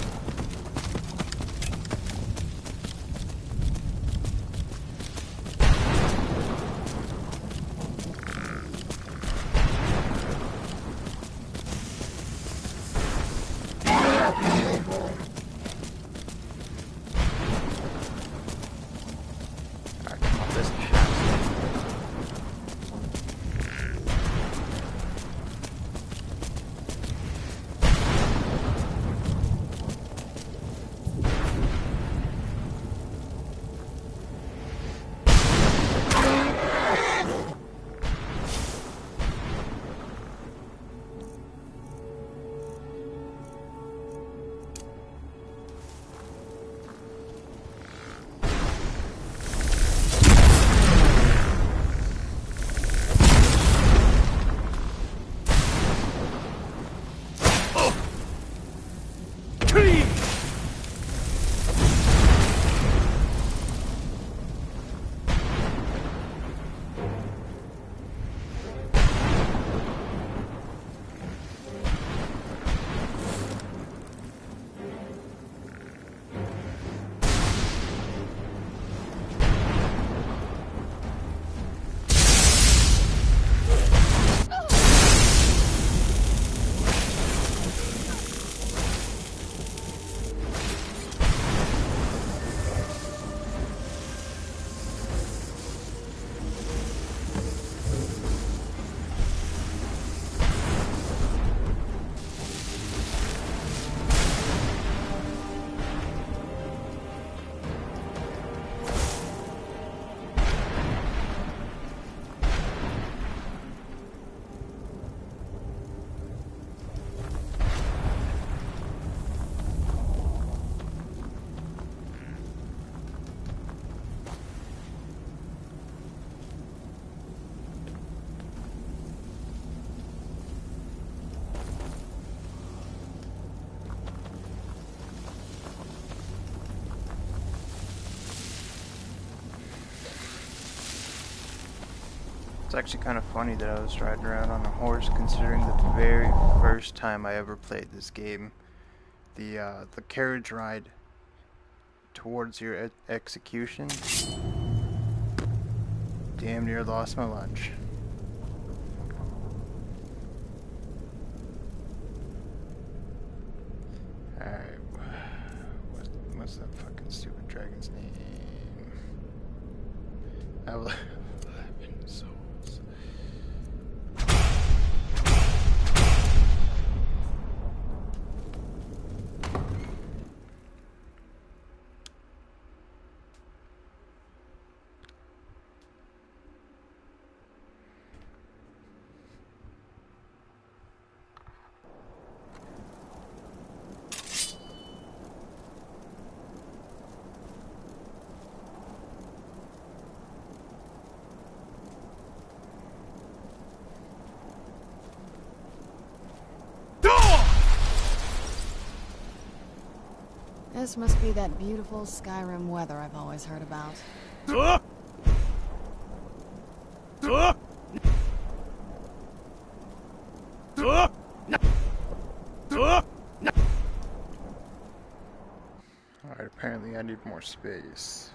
Speaker 1: Alright, come on, this shaft. It's actually kind of funny that I was riding around on a horse, considering the very first time I ever played this game, the carriage ride towards your execution, damn near lost my lunch. dragon's name? I will 11 souls.
Speaker 2: This must be that beautiful Skyrim weather I've always heard about.
Speaker 1: Alright, apparently I need more space.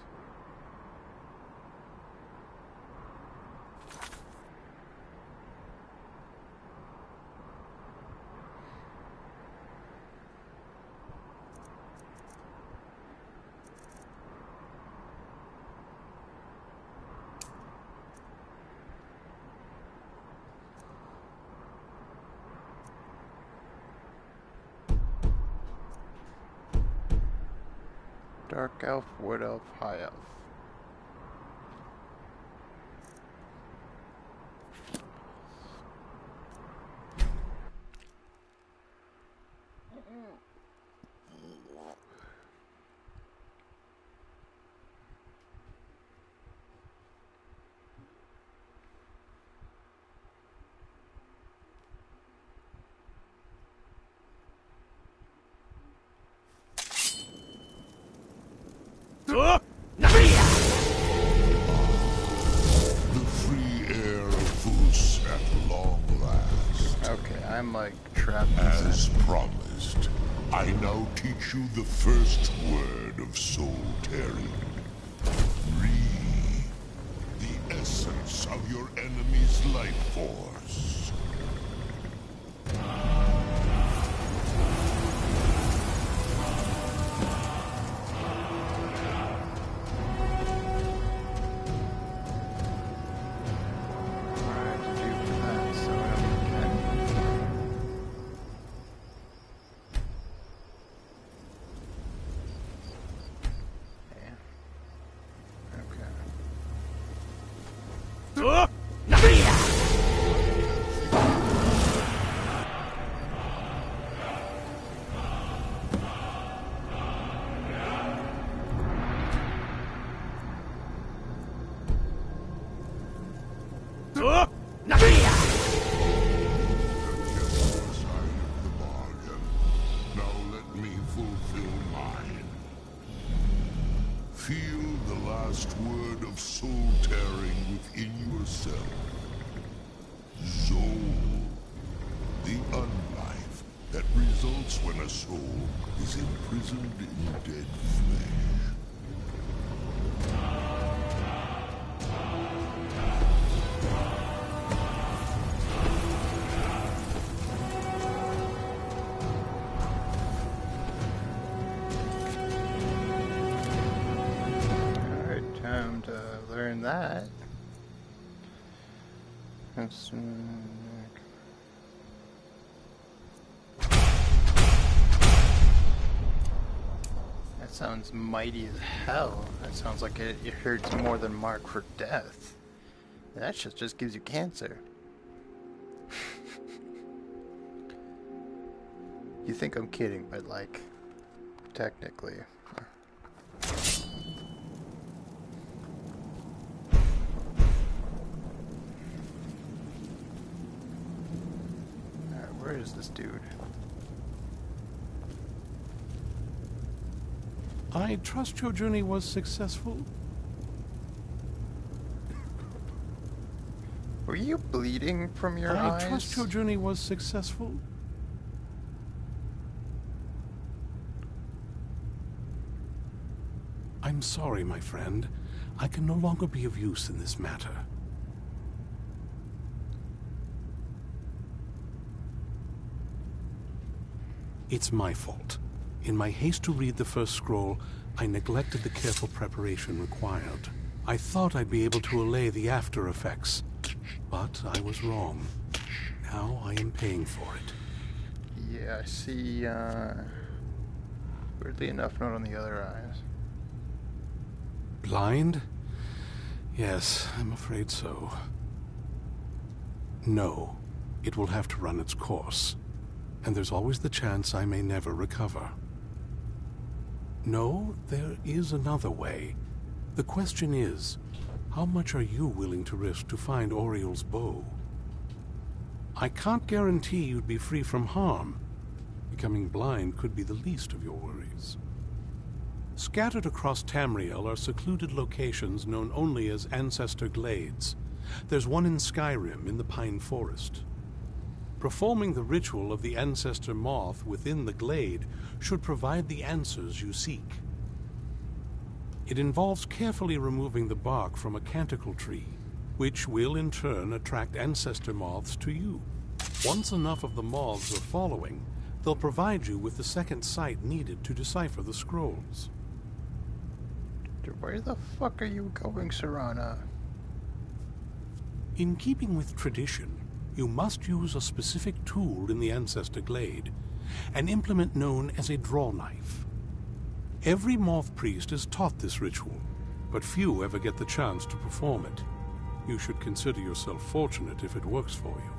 Speaker 1: Dark elf, wood elf, high elf.
Speaker 6: The free air of Cuss at long last.
Speaker 1: Okay, I'm like trapped in
Speaker 6: As promised, I now teach you the first word of soul tearing. Read the essence of your enemy's life force.
Speaker 1: Alright, to do for that, so I don't forget. Yeah. Okay.
Speaker 6: Side of the bargain. Now let me fulfill mine. Feel the last word of soul tearing within yourself. Zol. The unlife that results when a soul is imprisoned in dead flesh.
Speaker 1: Alright, time to learn that. That's, that sounds mighty as hell. That sounds like it hurts more than Mark for death. That shit just gives you cancer. You think I'm kidding, but like, technically. Alright, where is this dude?
Speaker 7: I trust your journey was successful.
Speaker 1: Were you bleeding from your eyes?
Speaker 7: I trust your journey was successful. I'm sorry, my friend. I can no longer be of use in this matter. It's my fault. In my haste to read the first scroll, I neglected the careful preparation required. I thought I'd be able to allay the after effects, but I was wrong. Now I am paying for it.
Speaker 1: Yeah, I see, weirdly enough, not on the other eyes.
Speaker 7: Blind? Yes, I'm afraid so. No, it will have to run its course. And there's always the chance I may never recover. No, there is another way. The question is, how much are you willing to risk to find Oriel's bow? I can't guarantee you'd be free from harm. Becoming blind could be the least of your worries. Scattered across Tamriel are secluded locations known only as Ancestor Glades. There's one in Skyrim, in the Pine Forest. Performing the ritual of the Ancestor Moth within the glade should provide the answers you seek. It involves carefully removing the bark from a canticle tree, which will in turn attract Ancestor Moths to you. Once enough of the moths are following, they'll provide you with the second sight needed to decipher the scrolls.
Speaker 1: Where the fuck are you going, Serana?
Speaker 7: In keeping with tradition, you must use a specific tool in the Ancestor Glade, an implement known as a draw knife. Every moth priest is taught this ritual, but few ever get the chance to perform it. You should consider yourself fortunate if it works for you.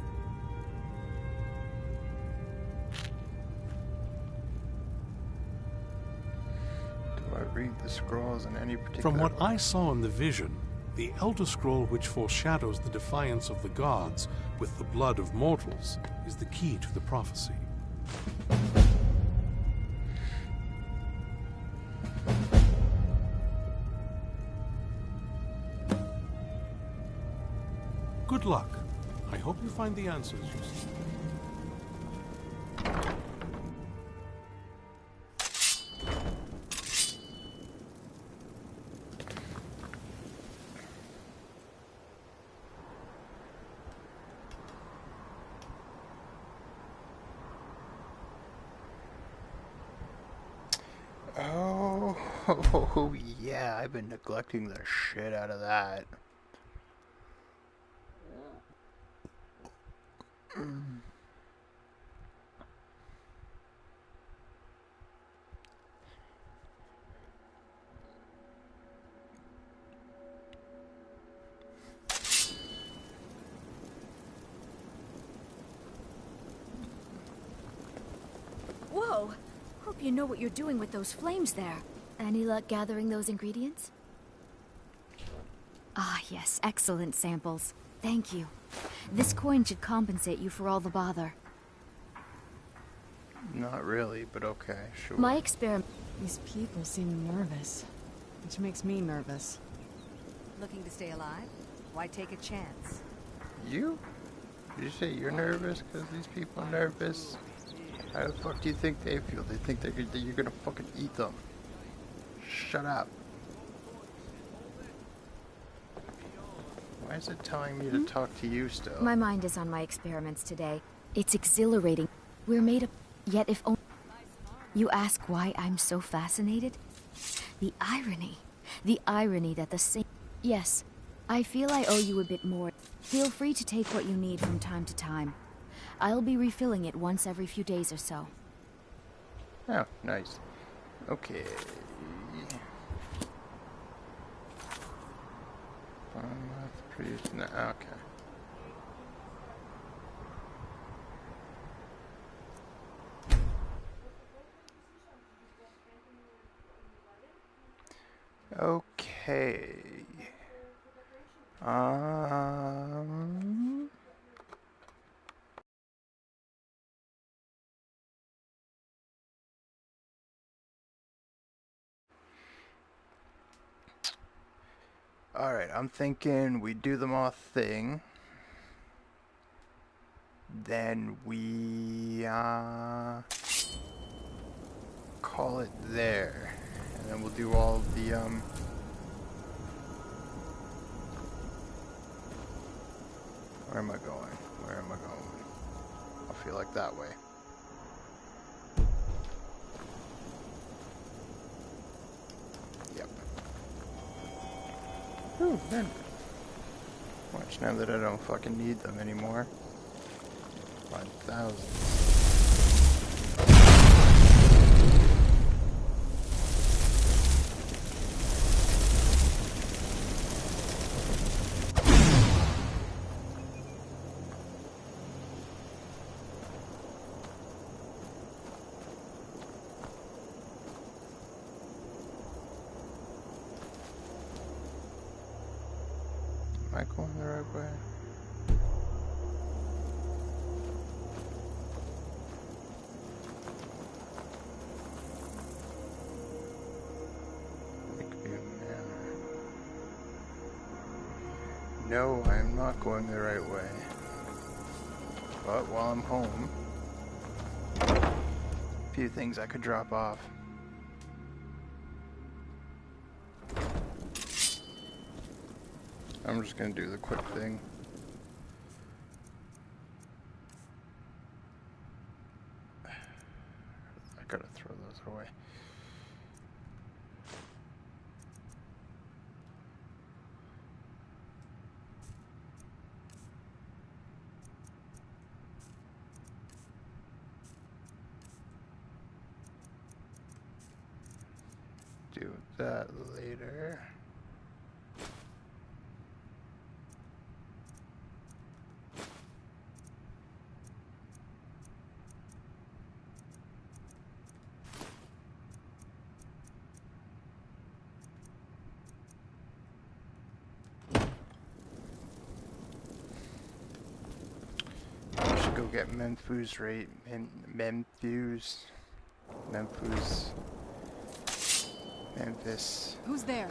Speaker 1: Do I read the scrolls in any particular...
Speaker 7: From what I saw in the vision, the Elder Scroll which foreshadows the defiance of the gods with the blood of mortals is the key to the prophecy. Good luck. I hope you find the answers you seek.
Speaker 1: Oh, yeah, I've been neglecting the shit out of that.
Speaker 8: Whoa! Hope you know what you're doing with those flames there. Any luck gathering those ingredients? Ah, yes, excellent samples. Thank you. This coin should compensate you for all the bother.
Speaker 1: Not really, but okay, sure.
Speaker 8: My experiment...
Speaker 2: These people seem nervous, which makes me nervous.
Speaker 9: Looking to stay alive? Why take a chance?
Speaker 1: You? Did you say you're nervous because these people are nervous? How the fuck do you think they feel? They think that you're gonna fucking eat them. Shut up. Why is it telling me to talk to you still?
Speaker 8: My mind is on my experiments today. It's exhilarating. We're made of... Yet if only... You ask why I'm so fascinated? The irony. The irony that the same... Yes, I feel I owe you a bit more. Feel free to take what you need from time to time. I'll be refilling it once every few days or so.
Speaker 1: Oh, nice. Okay. No, okay. Okay. Alright, I'm thinking we do the moth thing. Then we call it there. And then we'll do all the where am I going? Where am I going? I feel like that way. Ooh, then. Watch now that I don't fucking need them anymore. 1,000. Am I going the right way? No, I am not going the right way. But while I'm home, a few things I could drop off. I'm just gonna do the quick thing. I gotta throw those away. Do that later. I should go get Memphis rate and Memphis.
Speaker 2: Who's there?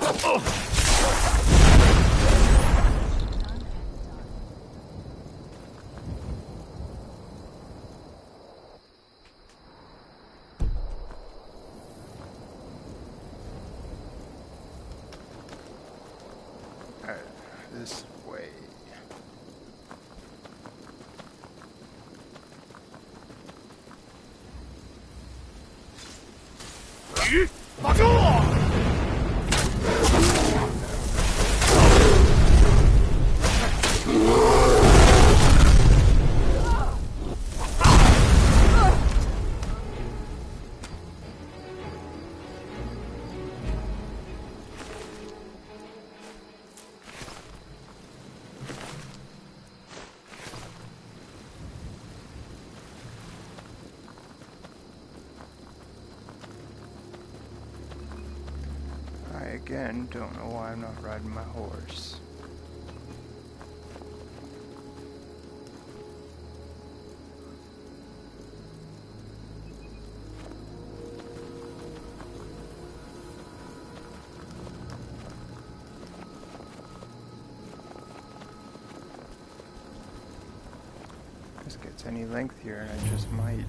Speaker 1: Alright, this way. I again don't know why I'm not riding my horse. If this gets any lengthier, and I just might.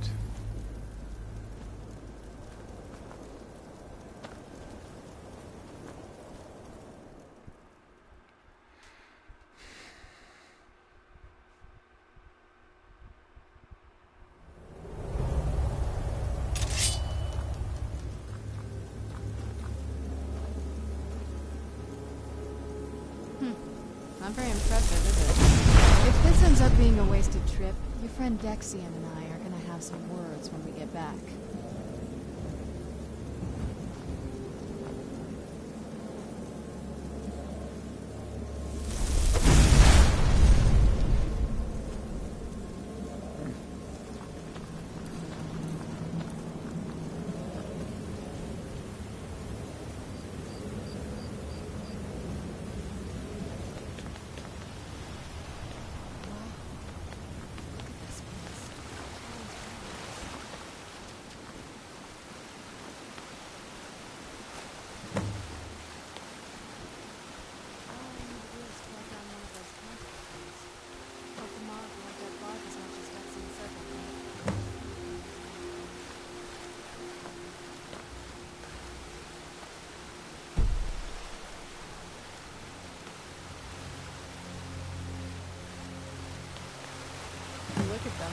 Speaker 2: Not very impressive, is it? If this ends up being a wasted trip, your friend Dexian and I are gonna have some words when we get back. Look at them.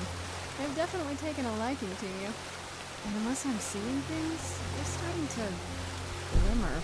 Speaker 2: They've definitely taken a liking to you. And unless I'm seeing things, they're starting to glimmer.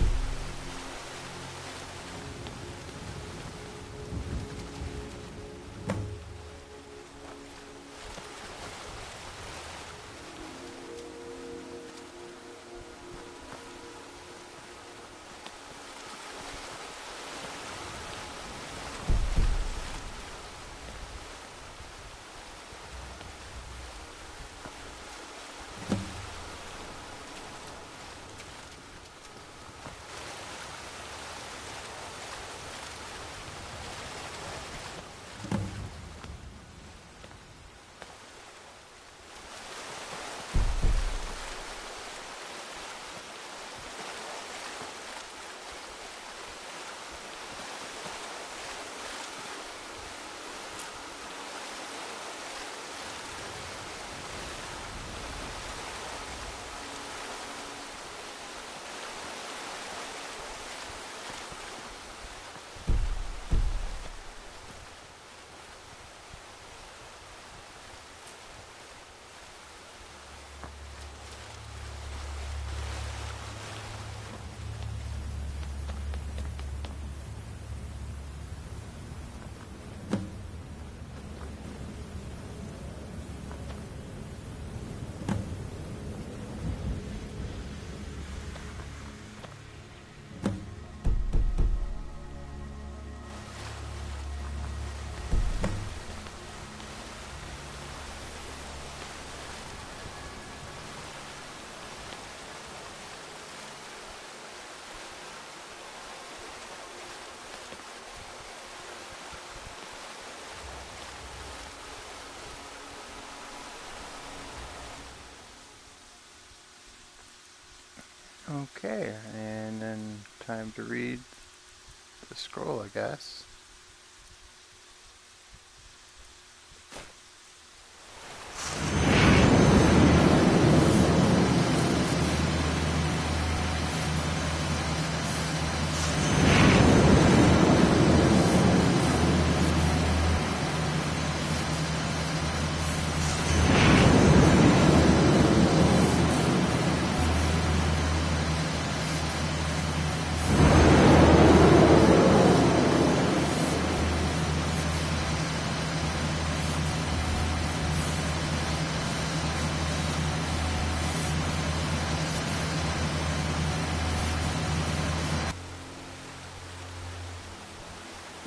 Speaker 1: Okay, and then time to read the scroll, I guess.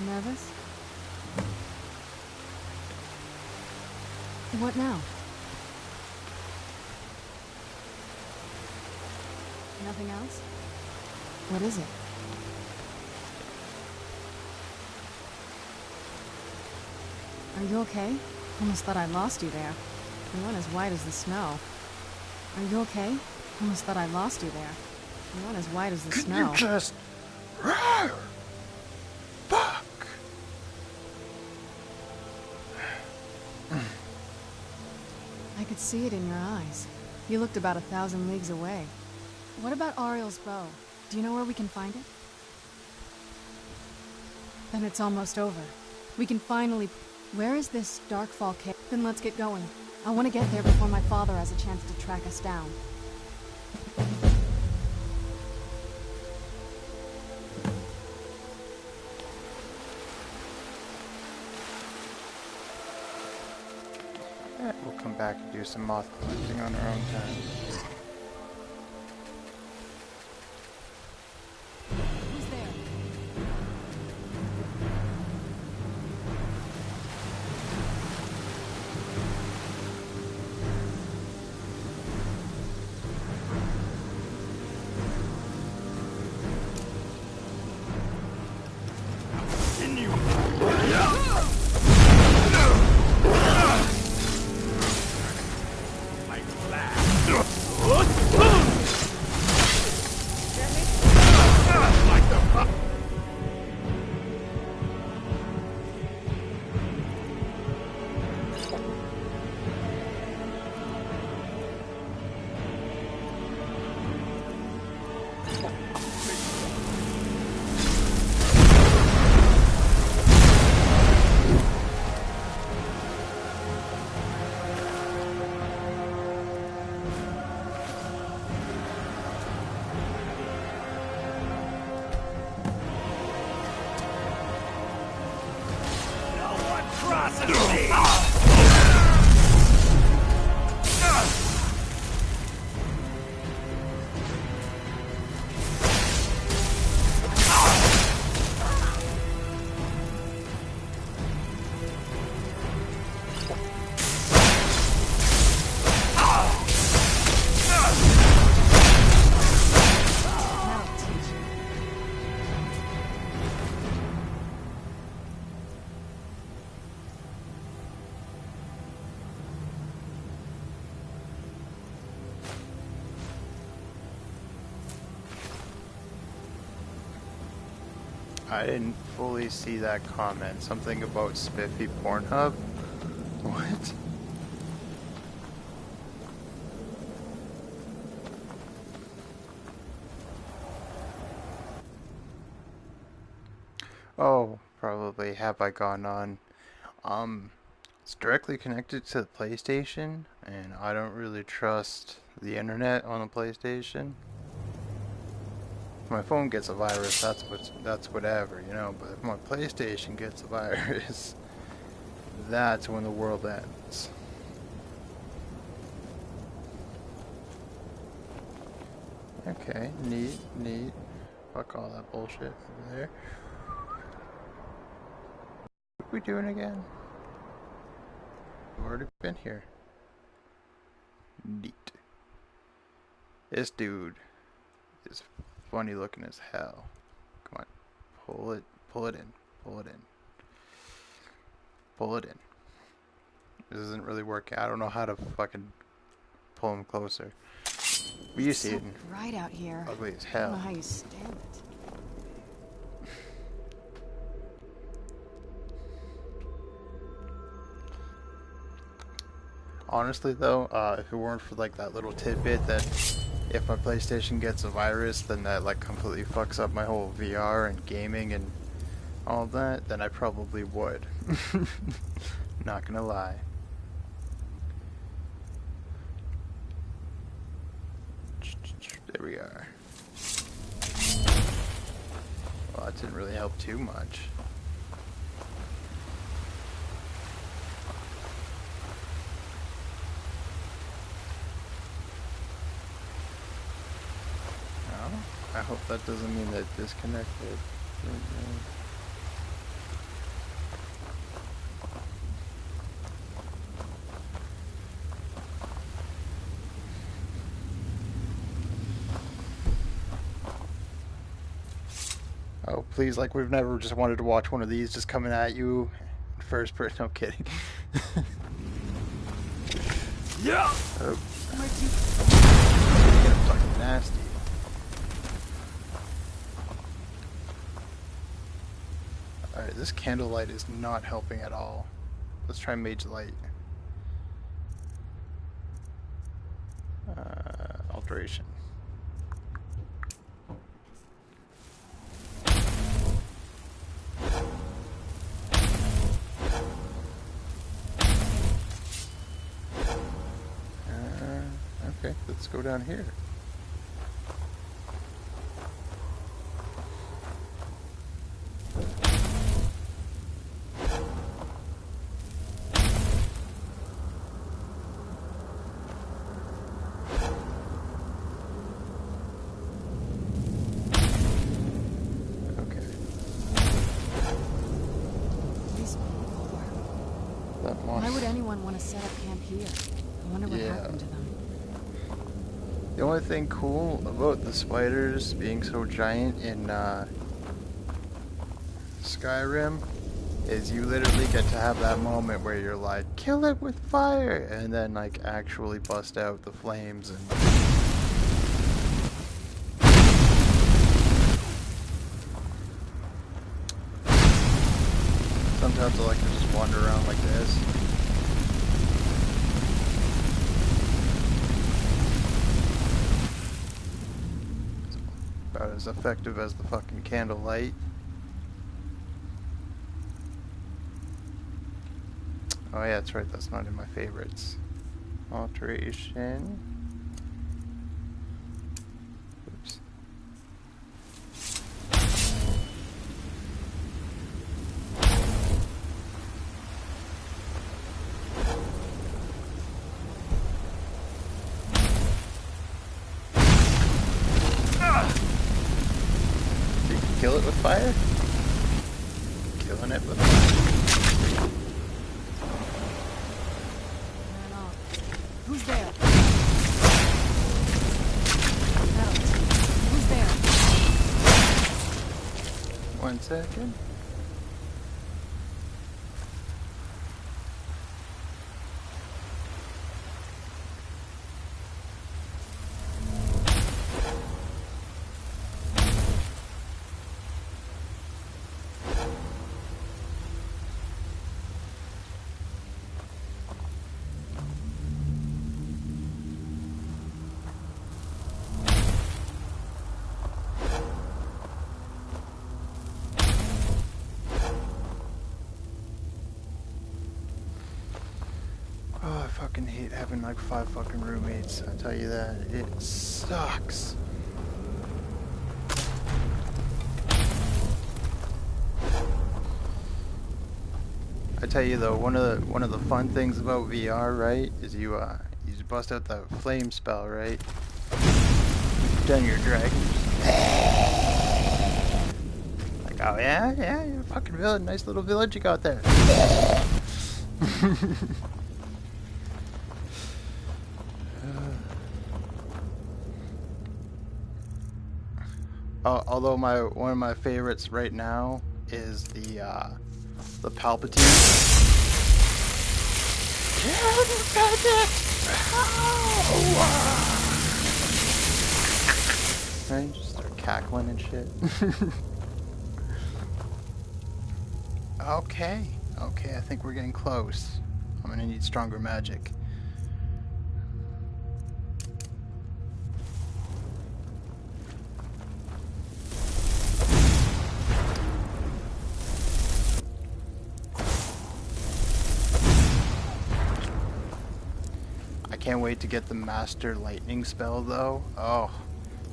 Speaker 2: Nervous? What now? Nothing else? What is it? Are you okay? Almost thought I lost you there. You went as white as the snow. Are you okay? Almost thought I lost you there. You went as white as the snow.
Speaker 1: You just... Rawr! Fuck!
Speaker 2: I could see it in your eyes. You looked about 1,000 leagues away. What about Ariel's bow? Do you know where we can find it? Then it's almost over. We can finally... Where is this Darkfall cave? Then let's get going. I want to get there before my father has a chance to track us down.
Speaker 1: We'll come back and do some moth collecting on our own time.
Speaker 2: Who's there?
Speaker 1: I didn't fully see that comment. Something about Spiffy Pornhub? What? Oh, probably have I gone on. It's directly connected to the PlayStation, and I don't really trust the internet on the PlayStation. If my phone gets a virus, that's whatever, you know, but if my PlayStation gets a virus, that's when the world ends. Okay, neat, neat. Fuck all that bullshit over there. What are we doing again? We've already been here. Neat. This dude is funny looking as hell. Come on. Pull it in. Pull it in. Pull it in. This isn't really working. I don't know how to fucking pull him closer. What you
Speaker 2: It's so
Speaker 1: seeing?
Speaker 2: bright out here.
Speaker 1: Ugly as
Speaker 2: I don't
Speaker 1: hell.
Speaker 2: know how you stand it.
Speaker 1: Honestly though, if it weren't for like that little tidbit that if my PlayStation gets a virus, then that like completely fucks up my whole VR and gaming and all that, then I probably would. Not gonna lie. There we are. Well, that didn't really help too much. I hope that doesn't mean that disconnected. Oh, please, like we've never just wanted to watch one of these just coming at you first person. No kidding.
Speaker 3: Yeah!
Speaker 1: Oh. Get fucking nasty. Alright, this candlelight is not helping at all. Let's try mage light. Alteration. Okay, let's go down here.
Speaker 2: Why would anyone want to set up camp here? I wonder what happened to them.
Speaker 1: The only thing cool about the spiders being so giant in Skyrim is you literally get to have that moment where you're like, kill it with fire, and then like actually bust out the flames and sometimes I like to just wander around like this. It's about as effective as the fucking candlelight. Oh yeah, that's right, that's not in my favorites. Alteration. Oops. So you can kill it with fire? Killing it with fire.
Speaker 2: Who's there? Metals. Who's there?
Speaker 1: 1 second. Oh, I fucking hate having like 5 fucking roommates. I tell you that. It sucks. I tell you though, one of the fun things about VR, right, is you just bust out the flame spell, right? You've done your dragon. Like, oh yeah, you're a fucking villain. Nice little village you got there. Although one of my favorites right now is the Palpatine. Right? Just start cackling and shit. Okay. Okay, I think we're getting close. I'm gonna need stronger magic. I can't wait to get the Master Lightning spell though. Oh,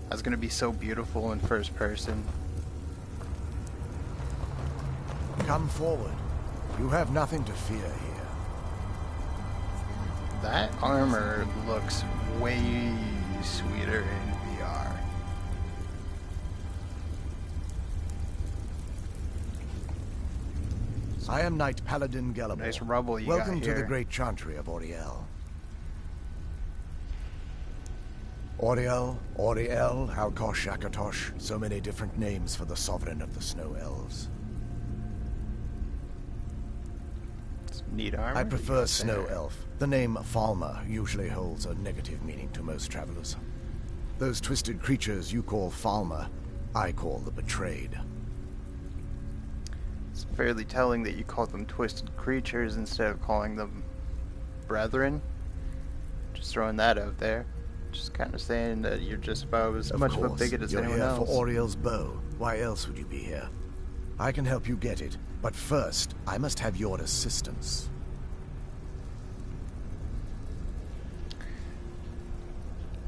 Speaker 1: that's gonna be so beautiful in first person.
Speaker 3: Come forward. You have nothing to fear here.
Speaker 1: That armor looks way sweeter in VR.
Speaker 3: I am Knight Paladin Gelabor.
Speaker 1: Nice rubble you
Speaker 3: Welcome
Speaker 1: got
Speaker 3: to the
Speaker 1: here.
Speaker 3: great chantry of Auriel. Auriel, Halkosh, Akatosh, so many different names for the sovereign of the snow elves.
Speaker 1: Neat armor.
Speaker 3: I prefer Snow Elf. The name Falmer usually holds a negative meaning to most travelers. Those twisted creatures you call Falmer, I call the Betrayed.
Speaker 1: It's fairly telling that you call them twisted creatures instead of calling them brethren. Just throwing that out there. Just kind of saying that you're just about as much of a bigot as anyone else.
Speaker 3: You're here for Auriel's bow. Why else would you be here? I can help you get it, but first, I must have your assistance.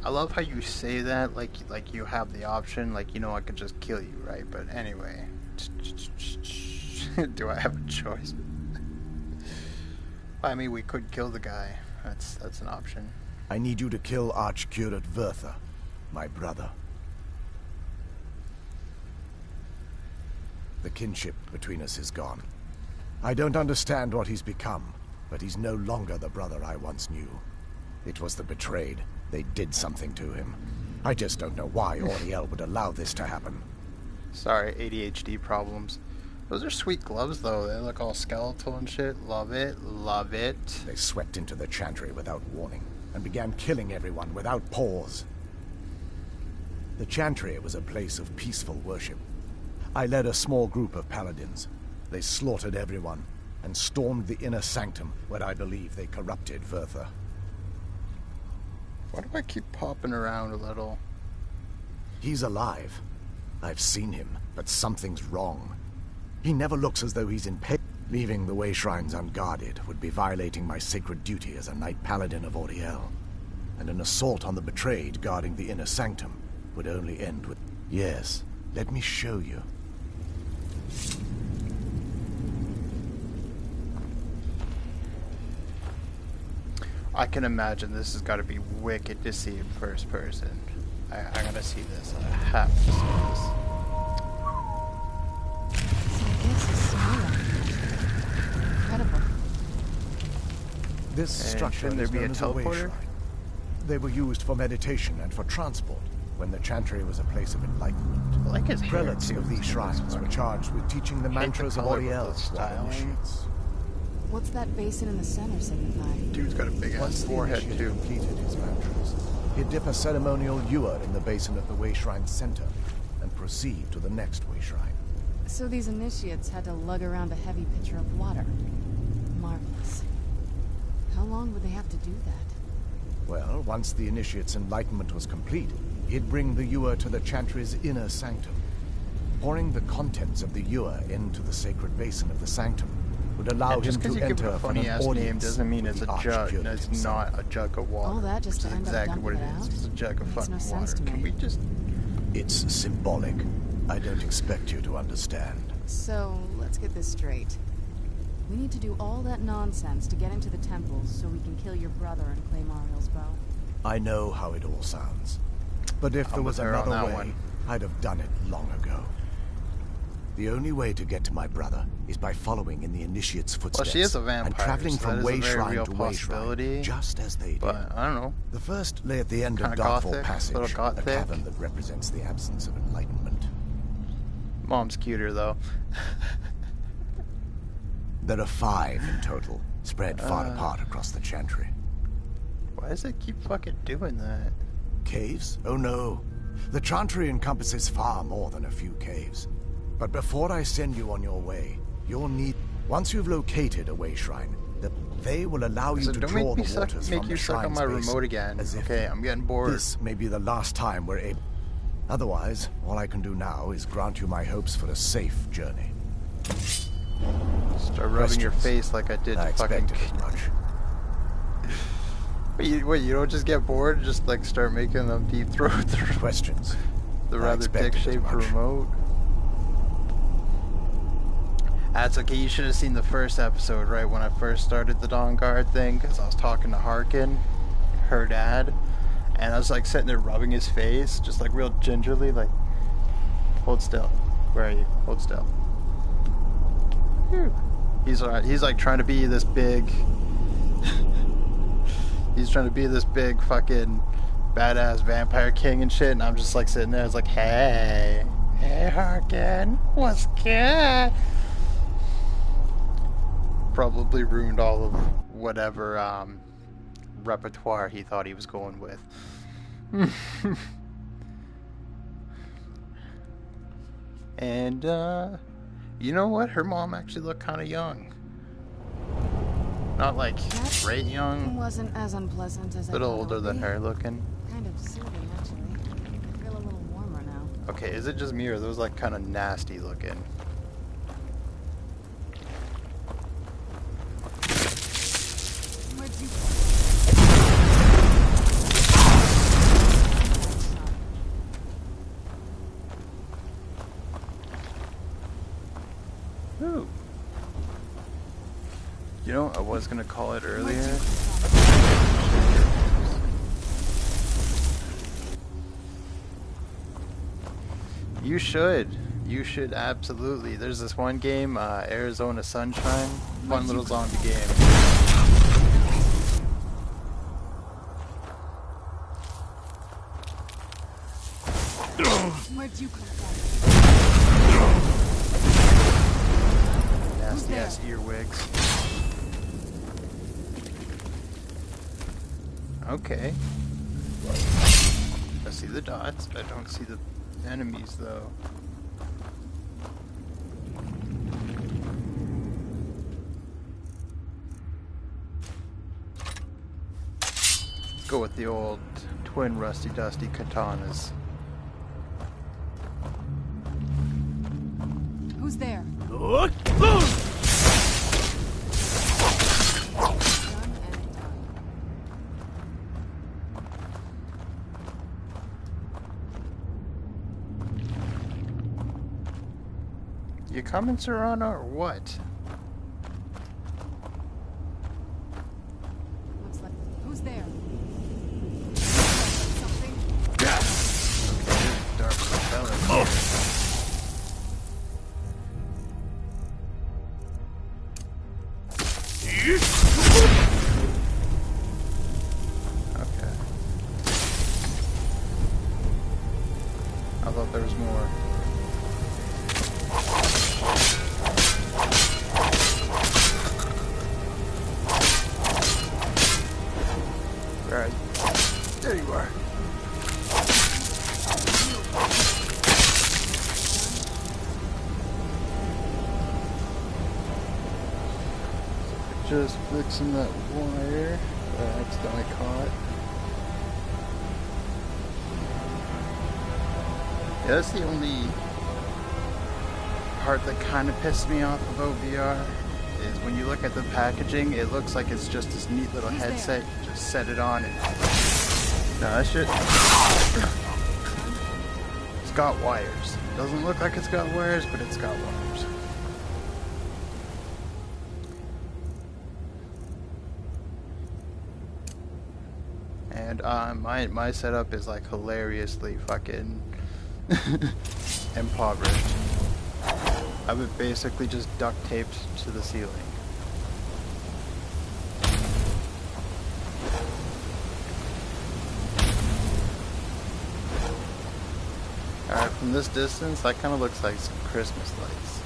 Speaker 1: I love how you say that, like you have the option, like, you know, I could just kill you, right? But anyway, do I have a choice? I mean, we could kill the guy. That's an option.
Speaker 3: I need you to kill Archcurate Vertha, my brother. The kinship between us is gone. I don't understand what he's become, but he's no longer the brother I once knew. It was the Betrayed. They did something to him. I just don't know why Auriel would allow this to happen.
Speaker 1: Sorry, ADHD problems. Those are sweet gloves, though. They look all skeletal and shit. Love it. Love it.
Speaker 3: They swept into the chantry without warning and began killing everyone without pause. The chantry was a place of peaceful worship. I led a small group of paladins. They slaughtered everyone and stormed the inner sanctum where I believe they corrupted Vertha.
Speaker 1: Why do I keep popping around a little?
Speaker 3: He's alive. I've seen him, but something's wrong. He never looks as though he's in pain. Leaving the way shrines unguarded would be violating my sacred duty as a Knight Paladin of Auriel. And an assault on the Betrayed guarding the inner sanctum would only end with... Yes, let me show you.
Speaker 1: I can imagine this has got to be wicked to see in first person. I gotta see this. I have to see this.
Speaker 2: So I guess it's snow. Incredible.
Speaker 3: This
Speaker 1: And
Speaker 3: structure
Speaker 1: shouldn't there
Speaker 3: is
Speaker 1: be a
Speaker 3: known as a way
Speaker 1: teleporter?
Speaker 3: shrine. They were used for meditation and for transport when the chantry was a place of enlightenment.
Speaker 1: I like his hair,
Speaker 3: Prelates
Speaker 1: too.
Speaker 3: of these shrines were charged with teaching the
Speaker 1: Hate the
Speaker 3: mantras of
Speaker 1: color with
Speaker 3: Auriel
Speaker 1: the
Speaker 3: to our
Speaker 1: styling.
Speaker 3: initiates.
Speaker 2: What's that basin in the center signify?
Speaker 1: Dude's got a big ass
Speaker 3: Once the
Speaker 1: forehead,
Speaker 3: initiate
Speaker 1: too.
Speaker 3: completed his mantras, he'd dip a ceremonial ewer in the basin of the way shrine's center and proceed to the next way shrine.
Speaker 2: So these initiates had to lug around a heavy pitcher of water. Marvelous. How long would they have to do that?
Speaker 3: Well, once the initiate's enlightenment was complete, he'd bring the ewer to the chantry's inner sanctum. Pouring the contents of the ewer into the sacred basin of the sanctum would allow
Speaker 1: And just
Speaker 3: him
Speaker 1: because
Speaker 3: to
Speaker 1: you give it
Speaker 3: enter
Speaker 1: a
Speaker 3: for an
Speaker 1: funny ass name
Speaker 3: audience
Speaker 1: doesn't mean
Speaker 3: with
Speaker 1: it's a
Speaker 3: the
Speaker 1: jug.
Speaker 3: Archcurate
Speaker 1: It's
Speaker 3: himself.
Speaker 1: not a jug of water.
Speaker 2: All that just
Speaker 1: which
Speaker 2: to
Speaker 1: is
Speaker 2: end up
Speaker 1: exactly what it
Speaker 2: dumping it
Speaker 1: is.
Speaker 2: out?
Speaker 1: It's a jug of
Speaker 2: Makes no
Speaker 1: fucking
Speaker 2: sense
Speaker 1: water.
Speaker 2: to
Speaker 1: Can
Speaker 2: me.
Speaker 1: we just...
Speaker 3: It's symbolic. I don't expect you to understand.
Speaker 2: So, let's get this straight. We need to do all that nonsense to get into the temples so we can kill your brother and claim Ariel's bow.
Speaker 3: I know how it all sounds. But if there
Speaker 1: I'm
Speaker 3: was
Speaker 1: with her on
Speaker 3: another
Speaker 1: that
Speaker 3: way,
Speaker 1: one.
Speaker 3: I'd have done it long ago. The only way to get to my brother is by following in the initiate's footsteps.
Speaker 1: she is a vampire,
Speaker 3: and traveling
Speaker 1: so
Speaker 3: from
Speaker 1: that is a
Speaker 3: way
Speaker 1: very
Speaker 3: shrine
Speaker 1: real
Speaker 3: to way
Speaker 1: possibility.
Speaker 3: shrine, just as they did.
Speaker 1: But, I don't know.
Speaker 3: The first lay at the end of
Speaker 1: Kinda
Speaker 3: Darkfall
Speaker 1: gothic,
Speaker 3: Passage,
Speaker 1: little
Speaker 3: a
Speaker 1: gothic.
Speaker 3: cavern that represents the absence of enlightenment.
Speaker 1: Mom's cuter, though.
Speaker 3: There are 5 in total, spread far apart across the chantry.
Speaker 1: Why does it keep fucking doing that?
Speaker 3: Caves? Oh no.
Speaker 10: The Chantry encompasses far more than a few caves. But before I send you on your way, you'll need... Once you've located a way shrine, they will allow you
Speaker 1: So
Speaker 10: to
Speaker 1: don't
Speaker 10: draw
Speaker 1: make me
Speaker 10: the waters
Speaker 1: make
Speaker 10: from
Speaker 1: you
Speaker 10: the
Speaker 1: suck on
Speaker 10: shrine's
Speaker 1: my
Speaker 10: base,
Speaker 1: remote again.
Speaker 10: as if
Speaker 1: Okay, I'm getting bored.
Speaker 10: this may be the last time we're able... Otherwise, all I can do now is grant you my hopes for a safe journey.
Speaker 1: Start rubbing your face like I did
Speaker 10: I
Speaker 1: to fucking...
Speaker 10: expected as much.
Speaker 1: Wait, you don't just get bored? Just like start making them deep throat
Speaker 10: Questions.
Speaker 1: the
Speaker 10: I
Speaker 1: rather
Speaker 10: expected as
Speaker 1: dick-shaped
Speaker 10: much.
Speaker 1: remote. That's okay, you should have seen the first episode, right, when I first started the Dawn Guard thing, because I was talking to Harkin, her dad, and I was like sitting there rubbing his face, just like real gingerly, like, hold still. Where are you? Hold still. Whew. He's like trying to be this big... He's trying to be this big fucking badass vampire king and shit, and I'm just like sitting there, it's like, hey Harkin, what's good? Probably ruined all of whatever repertoire he thought he was going with. And you know what? Her mom actually looked kind of young. Not like great young.
Speaker 2: Wasn't as unpleasant as
Speaker 1: A
Speaker 2: I
Speaker 1: little
Speaker 2: thought it
Speaker 1: older
Speaker 2: would
Speaker 1: than
Speaker 2: be.
Speaker 1: her looking.
Speaker 2: Kind of soothing, actually. I feel a little warmer now.
Speaker 1: Okay, is it just me or those like kind of nasty looking?
Speaker 2: Where'd you...
Speaker 1: Ooh. You know, I was gonna call it earlier. You should. You should absolutely. There's this one game, Arizona Sunshine. Fun little zombie game.
Speaker 2: Where'd you come from?
Speaker 1: Nasty ass earwigs. Okay. I see the dots. I don't see the enemies though. Let's go with the old twin rusty dusty katanas.
Speaker 2: Who's there?
Speaker 1: You coming, Serrano, or what?
Speaker 2: Looks like... Who's there? Something?
Speaker 1: Dark fella. Okay. I thought there was more. Alright. There you are. Just fixing that wire that I accidentally caught. Yeah, that's the only part that kind of pissed me off about VR is when you look at the packaging, it looks like it's just this neat little headset. You just set it on and no, that shit. It's got wires. Doesn't look like it's got wires, but it's got wires. And my setup is like hilariously fucking impoverished. I would basically just duct taped to the ceiling. Alright, from this distance, that kind of looks like some Christmas lights.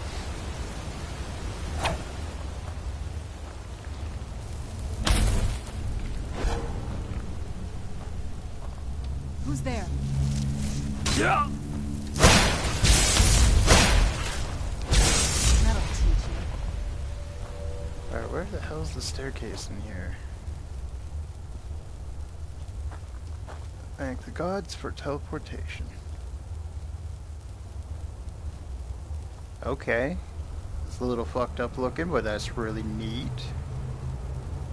Speaker 2: Who's there? That'll teach you.
Speaker 1: Alright, where the hell's the staircase in here? Thank the gods for teleportation. Okay. It's a little fucked up looking, but that's really neat.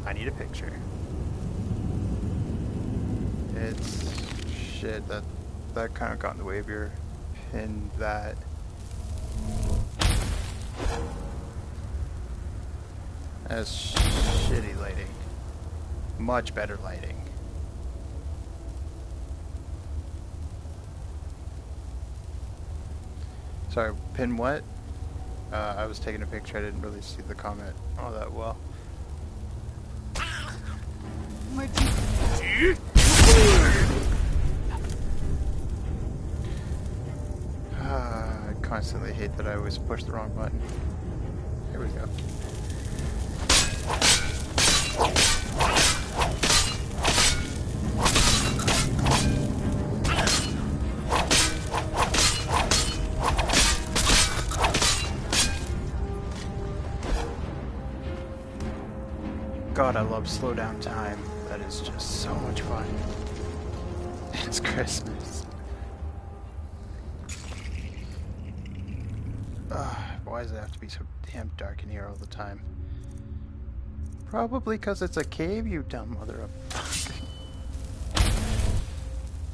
Speaker 1: I need a picture. It's... shit, that kind of got in the way of your pin. That... That's shitty lighting. Much better lighting. Sorry, pin what? I was taking a picture, I didn't really see the comment all that well. I constantly hate that I always push the wrong button. Here we go. God, I love slow down time. That is just so much fun. It's Christmas. Why does it have to be so damn dark in here all the time? Probably because it's a cave, you dumb mother of fuck.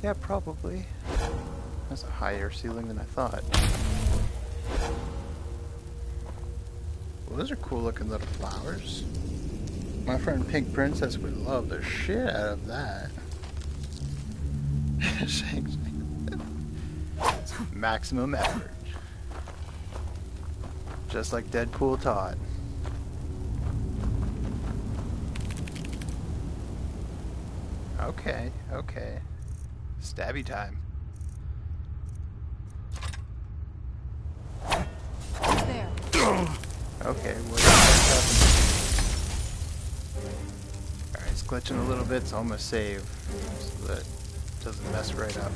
Speaker 1: Yeah, probably. That's a higher ceiling than I thought. Well, those are cool looking little flowers. My friend Pink Princess would love the shit out of that. Maximum effort. Just like Deadpool taught. Okay, okay. Stabby time.
Speaker 2: Who's there?
Speaker 1: Okay, what's happening? Alright, it's glitching a little bit, so I'm gonna save so that it doesn't mess right up.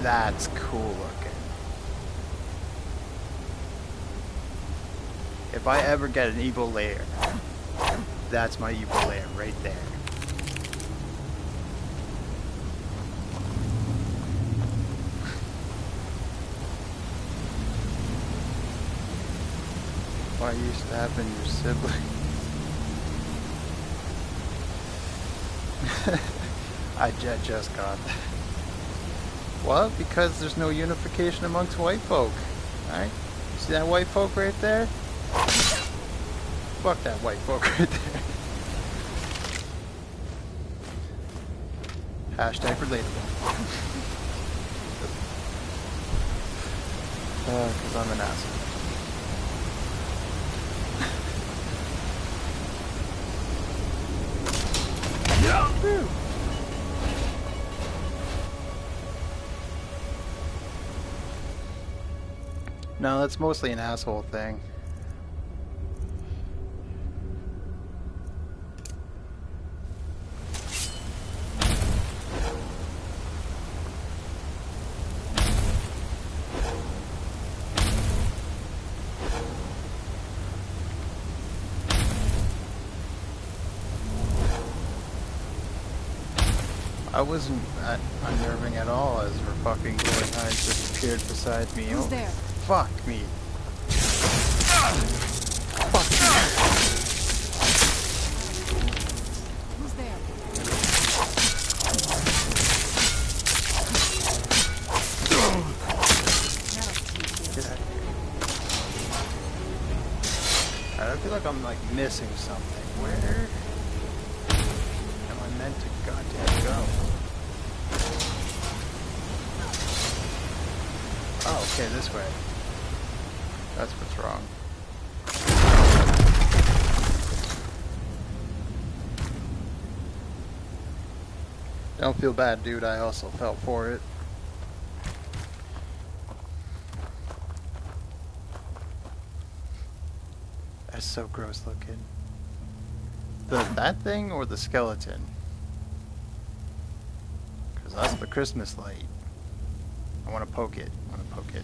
Speaker 1: That's cool looking. If I ever get an evil lair, that's my evil lair right there. Why are you stabbing your sibling? I just got that. Well, because there's no unification amongst white folk. Alright? See that white folk right there? Fuck that white folk right there. Hashtag relatable. Because I'm an asshole. Woo. No, that's mostly an asshole thing. I wasn't that unnerving at all as her fucking glowing eyes just appeared beside me.
Speaker 2: Who's there?
Speaker 1: Fuck me. Fuck me.
Speaker 2: Who's there?
Speaker 1: Get out of here. I feel like I'm like missing something. Where am I meant to goddamn go? Oh, okay, this way. That's what's wrong. Don't feel bad, dude. I also felt for it. That's so gross looking. That thing or the skeleton? Because that's the Christmas light. I want to poke it. I want to poke it.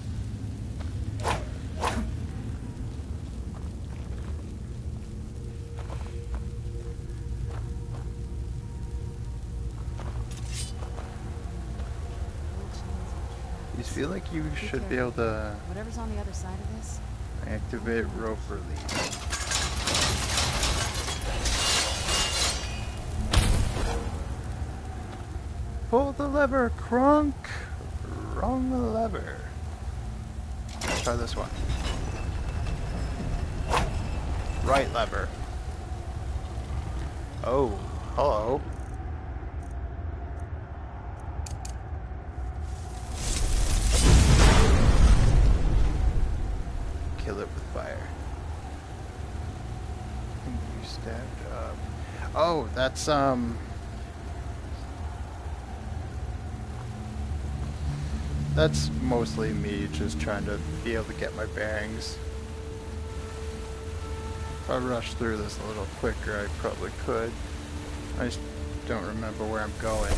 Speaker 1: You feel like you should be able to
Speaker 2: Whatever's on the other side of this.
Speaker 1: activate rope release. Pull the lever, Crunk! Wrong lever. Let's try this one. Right lever. Oh, hello. Kill it with fire. And you stabbed up. Oh, that's that's mostly me just trying to be able to get my bearings. If I rushed through this a little quicker, I probably could. I just don't remember where I'm going.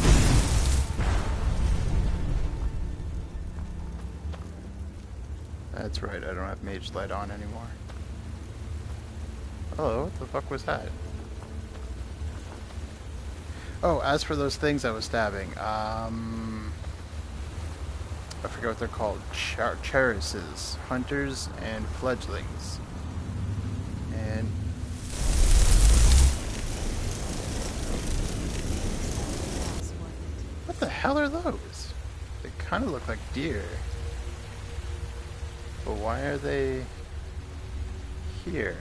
Speaker 1: That's right, I don't have mage light on anymore. Hello, what the fuck was that? Oh, as for those things I was stabbing, I forget what they're called. Charises, hunters, and fledglings. And what the hell are those? They kind of look like deer. But why are they here?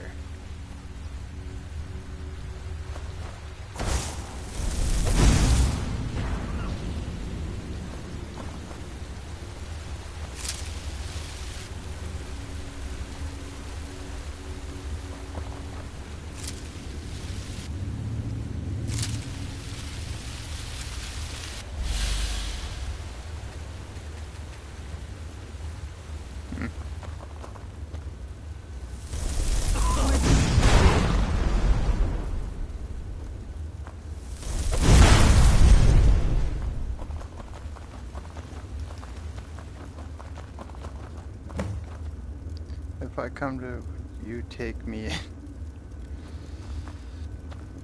Speaker 1: If I come to you, take me in.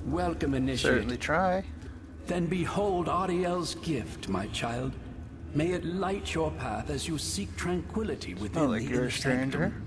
Speaker 11: Welcome, initiate.
Speaker 1: Certainly try.
Speaker 11: Then behold Ariel's gift, my child. May it light your path as you seek tranquility within
Speaker 1: Oh, like
Speaker 11: the
Speaker 1: you're
Speaker 11: inner
Speaker 1: a stranger?
Speaker 11: sanctum.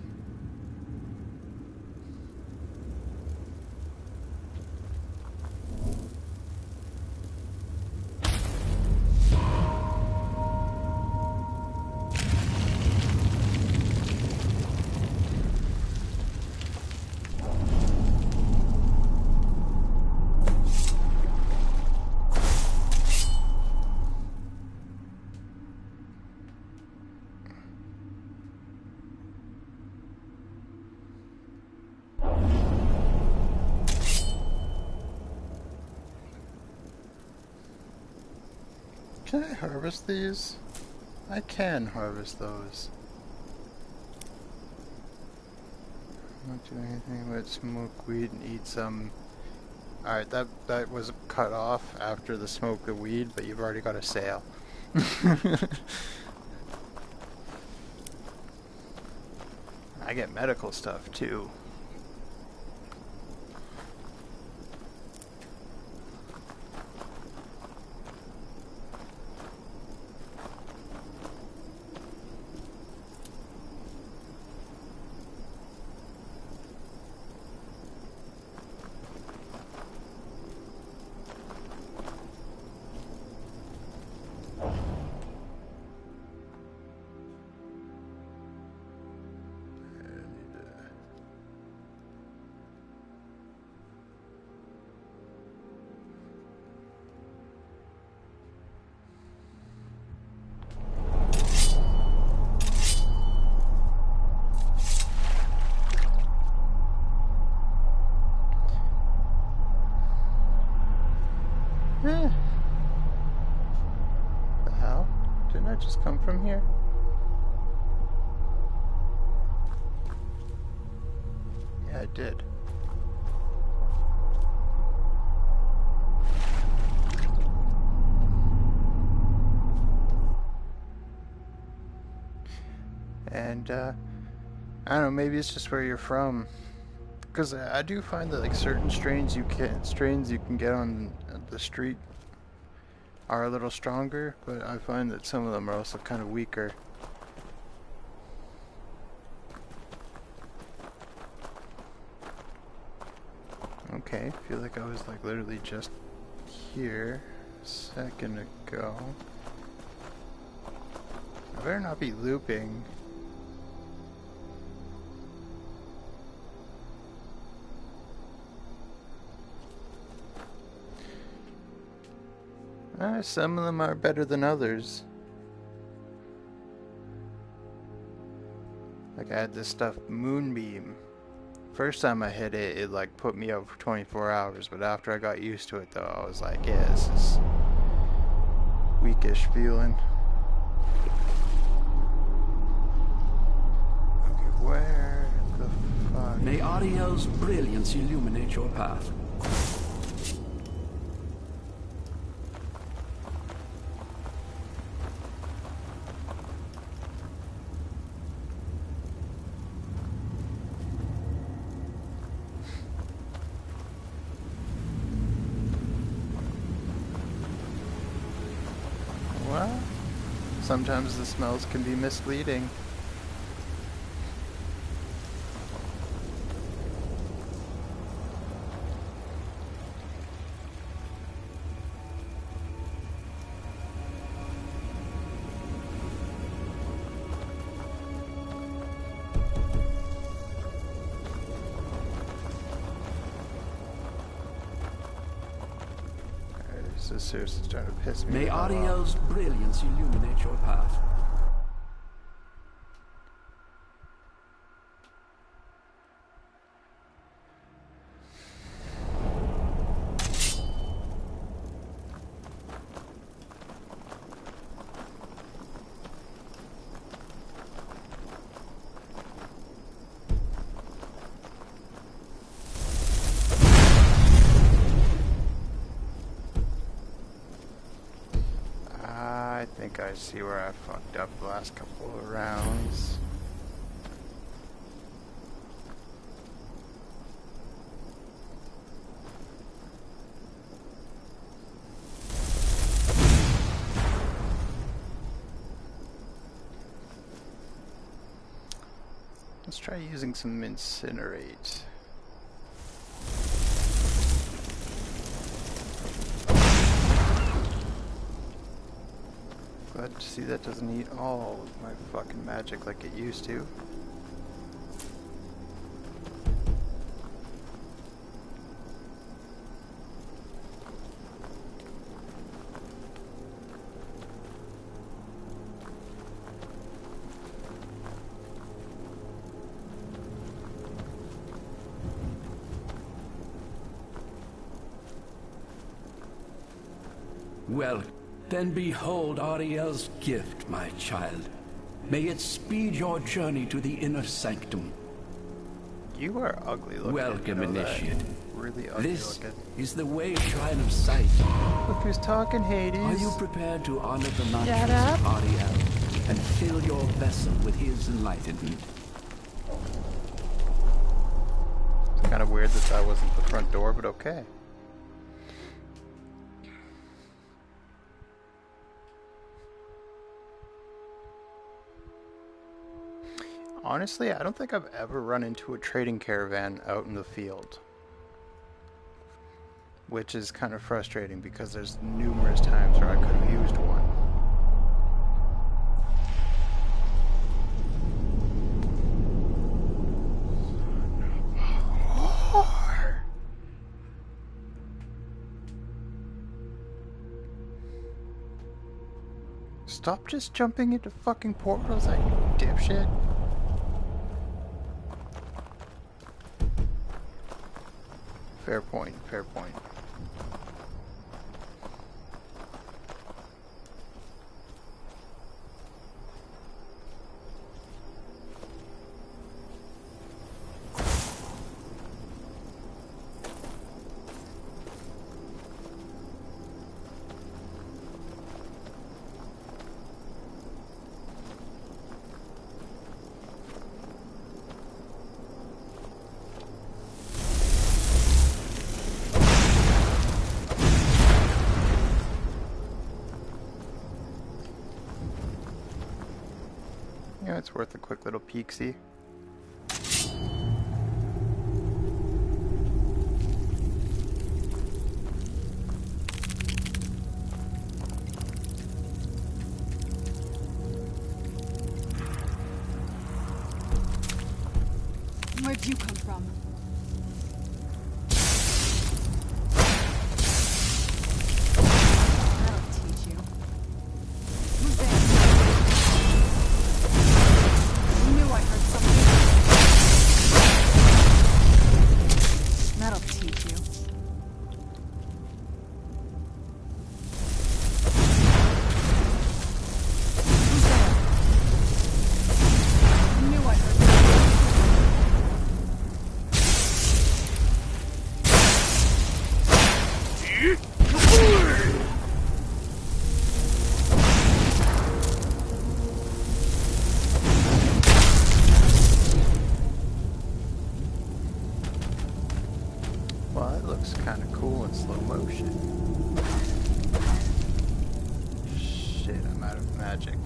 Speaker 1: Can I harvest these? I can harvest those. Not do anything but smoke weed and eat some. Alright, that was cut off after the smoke of weed, but you've already got a sale. I get medical stuff too. just come from here? Yeah, it did. And, I don't know, maybe it's just where you're from. Because I do find that, like, certain strains you can get on the street are a little stronger, but I find that some of them are also kind of weaker. Okay, I feel like I was, like, literally just here a second ago. I better not be looping. Some of them are better than others. Like I had this stuff, Moonbeam. First time I hit it, it like put me out for 24 hours, but after I got used to it though, I was like, yeah, this is weakish feeling. Okay, where the fuck?
Speaker 11: May Ariel's brilliance illuminate your path.
Speaker 1: Well, sometimes the smells can be misleading. This is seriously starting to piss me
Speaker 11: May
Speaker 1: off.
Speaker 11: Ariel's brilliance illuminate your path.
Speaker 1: I think I see where I fucked up the last couple of rounds. Let's try using some incinerate. Glad to see that doesn't eat all of my fucking magic like it used to.
Speaker 11: Well, then behold Ariel's gift, my child. May it speed your journey to the inner sanctum.
Speaker 1: You are ugly looking.
Speaker 11: Welcome,
Speaker 1: you know
Speaker 11: initiate.
Speaker 1: that. Really ugly
Speaker 11: This
Speaker 1: looking.
Speaker 11: is the way shrine of sight.
Speaker 1: Look who's talking, Hades.
Speaker 11: Are you prepared to honor the mantras
Speaker 2: Shut up.
Speaker 11: of Ariel and fill your vessel with his enlightenment?
Speaker 1: It's kind of weird that that wasn't the front door, but okay. Honestly, I don't think I've ever run into a trading caravan out in the field. Which is kind of frustrating because there's numerous times where I could have used one. Stop just jumping into fucking portals, like you dipshit. Fair point, fair point. it's worth a quick little peek-see.
Speaker 2: Where'd you come from? That'll teach you. Who's there? I knew I heard something. That'll teach you. Who's there? I knew I heard something.
Speaker 1: Well, that looks kind of cool in slow motion. Shit, I'm out of magic.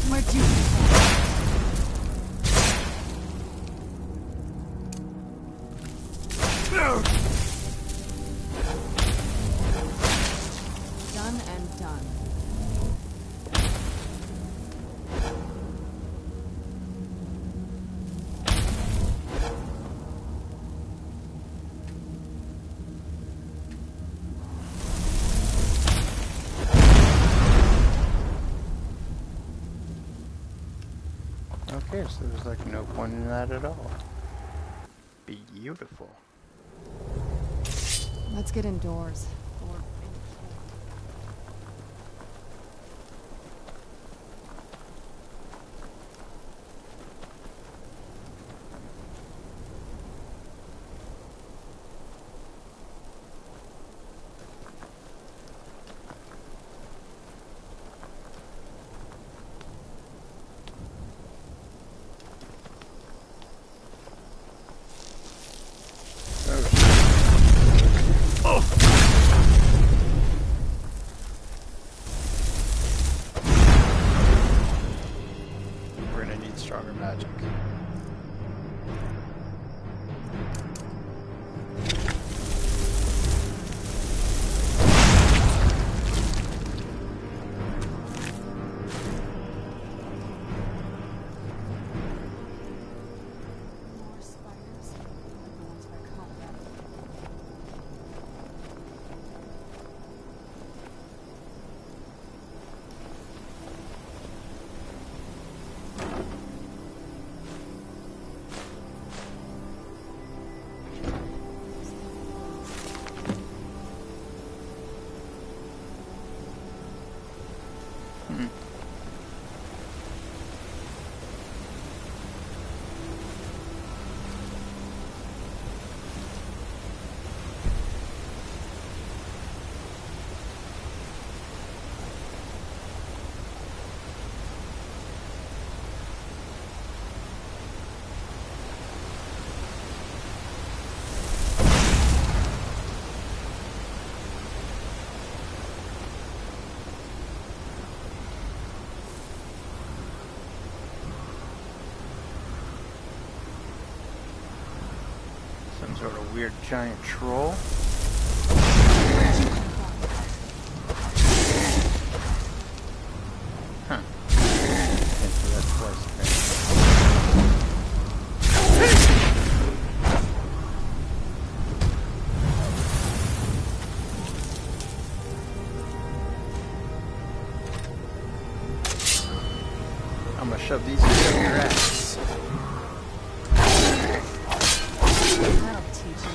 Speaker 2: Where'd you come from? Done and done.
Speaker 1: Okay, so there's like no point in that at all. Beautiful.
Speaker 2: Let's get indoors. Or
Speaker 1: We're gonna need stronger magic.
Speaker 2: more spiders. Like the ones back home.
Speaker 1: Some sort of weird giant troll. Huh. Can't do that twice, apparently. I'm gonna shove these into your ass.
Speaker 2: That'll teach you.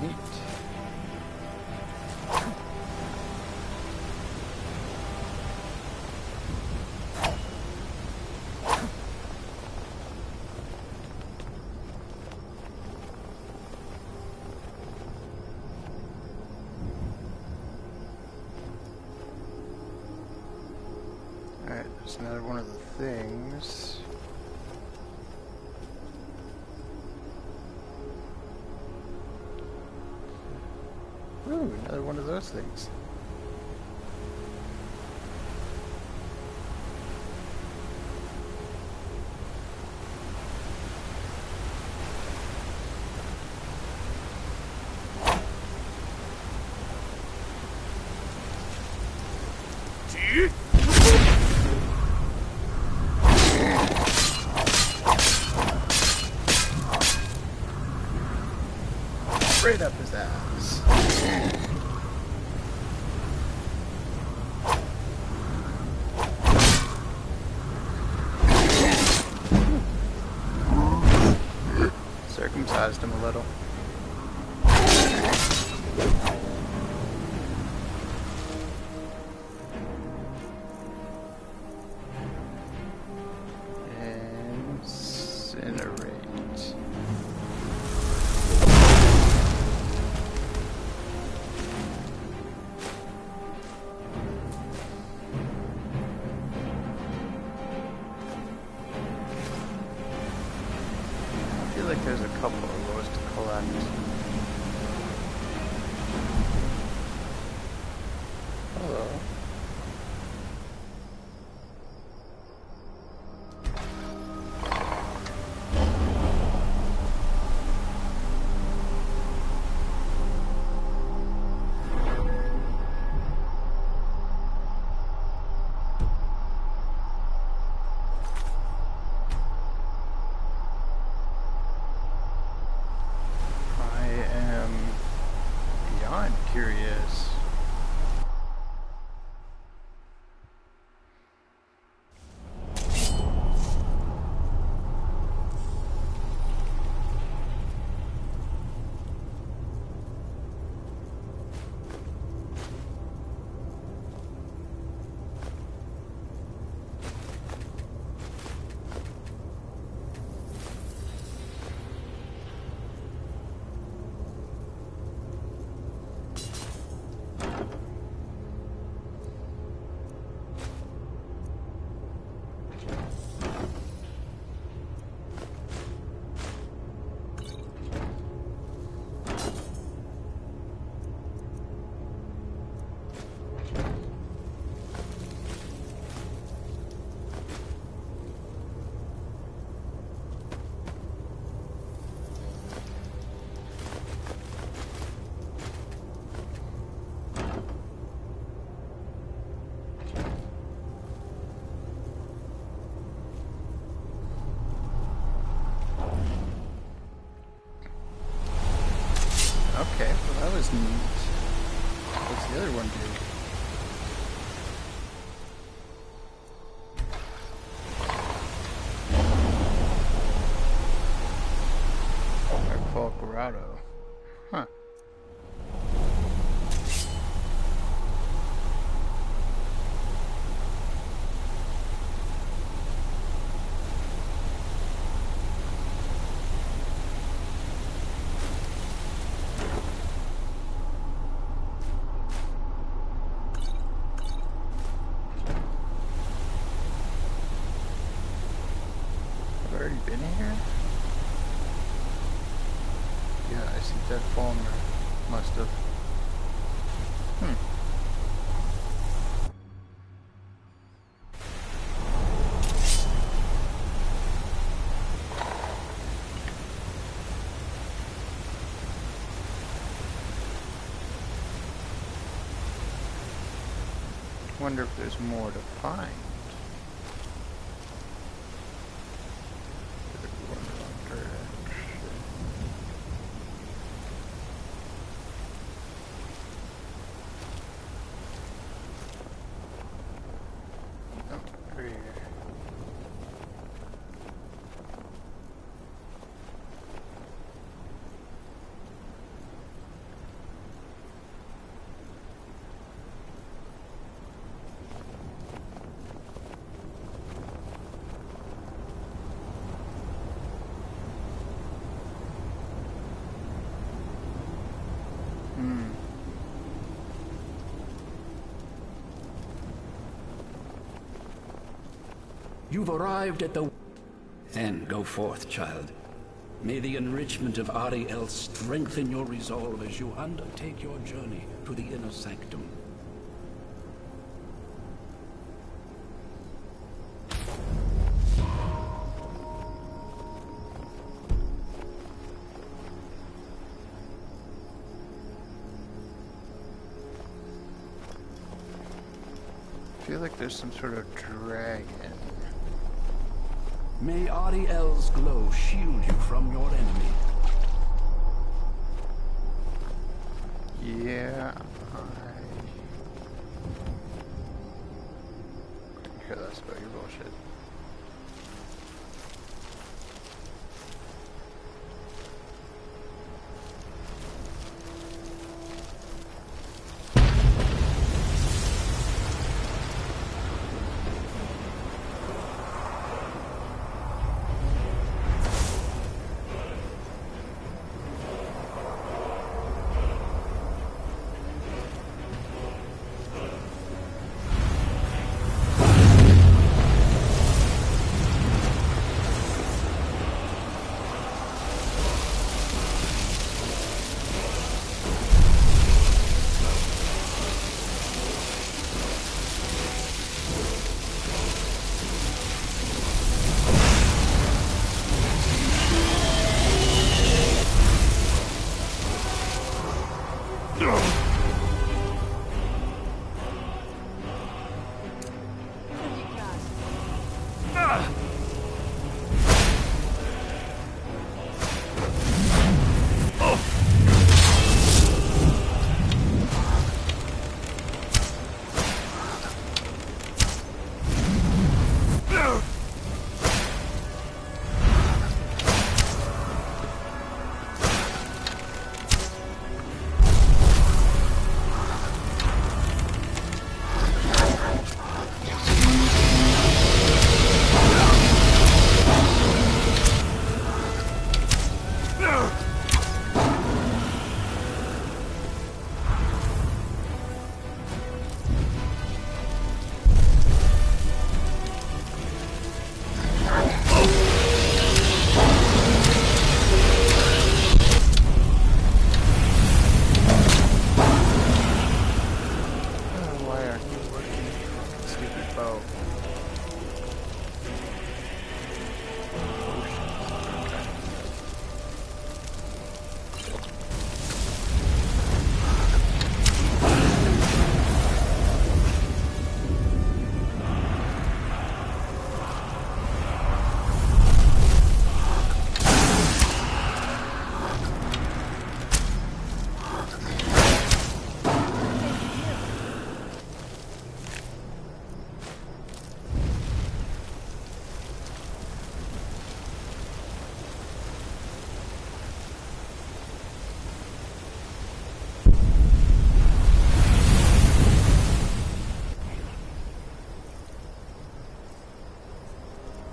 Speaker 1: Neat. another one of the things. Ooh, another one of those things. Straight up his ass. Circumcised him a little. Incinerate. I feel like there's a couple of those to collect. Hello. I am beyond curious. Okay, well that was neat. What's the other one do? Grotto. Huh. I've already been here? Yeah, I see dead Falmer. Must have. Wonder if there's more to find.
Speaker 11: You've arrived at the... Then go forth, child. May the enrichment of Ariel strengthen your resolve as you undertake your journey to the inner sanctum.
Speaker 1: I feel like there's some sort of dragon.
Speaker 11: May Ariel's glow shield you from your enemy.
Speaker 1: Yeah, I hear that's about your bullshit.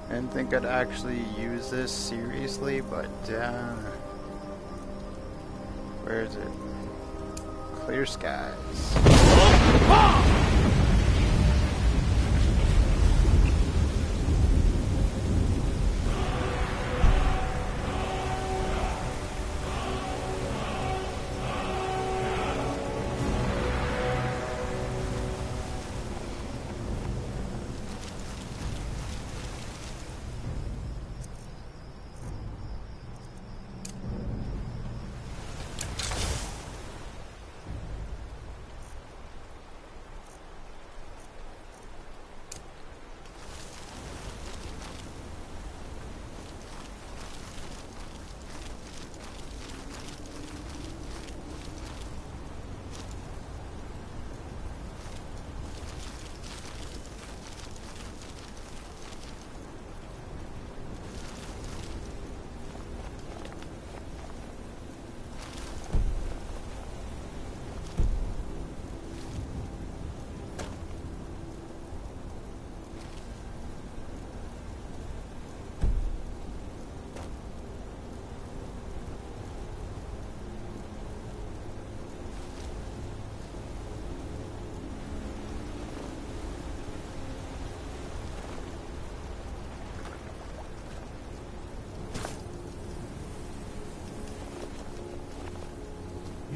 Speaker 1: I didn't think I'd actually use this seriously, but where is it? Clear skies.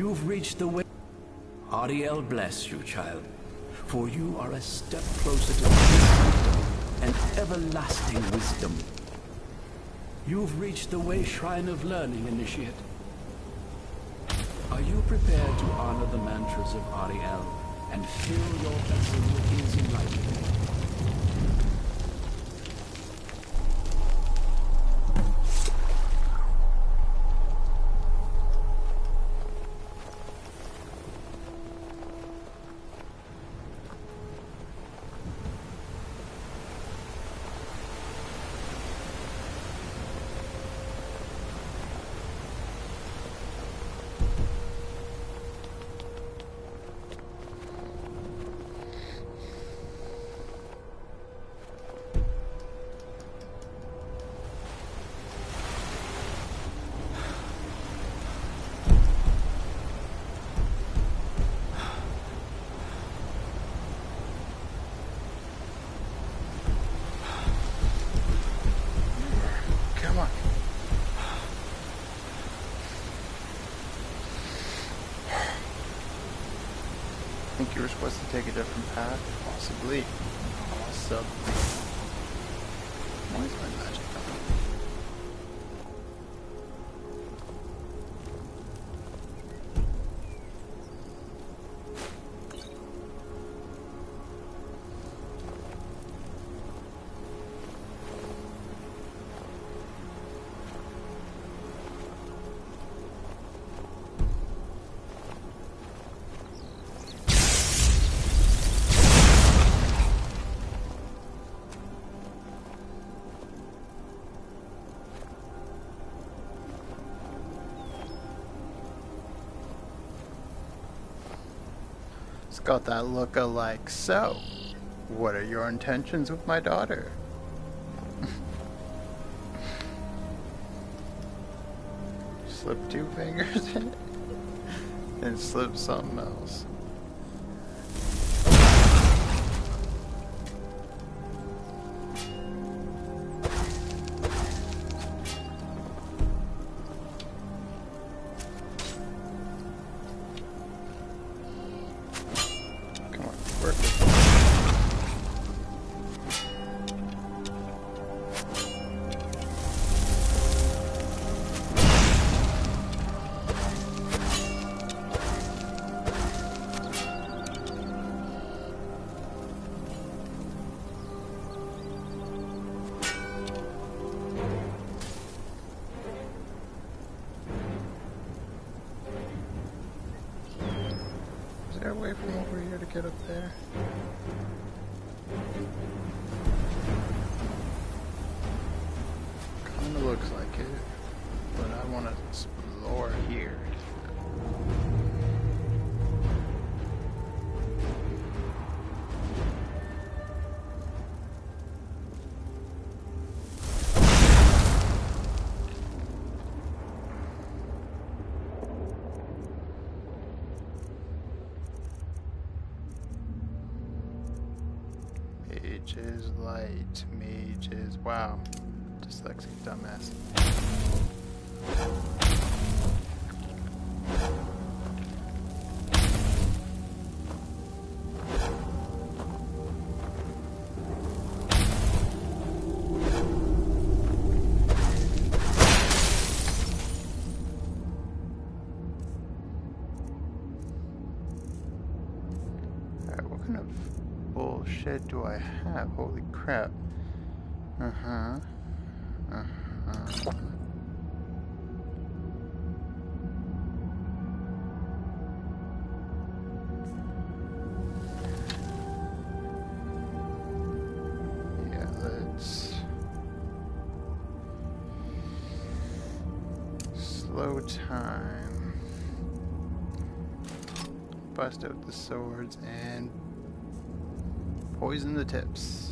Speaker 11: You've reached the way. Ariel bless you, child, for you are a step closer to wisdom and everlasting wisdom. You've reached the way shrine of learning, Initiate. Are you prepared to honor the mantras of Ariel and fill your vessel with his enlightenment?
Speaker 1: I think you were supposed to take a different path, possibly. Possibly. Why is my magic coming? It's got that look alike. So, what are your intentions with my daughter? Slip 2 fingers in it and slip something else. Is there a way from over here to get up there? Kinda looks like it, but I want to explore here. Mage is light. Mage is... Wow. Dyslexic dumbass. Alright, what kind of bullshit do I have? Holy crap. Uh-huh. Uh-huh. Yeah, let's slow time. Bust out the swords and poison the tips.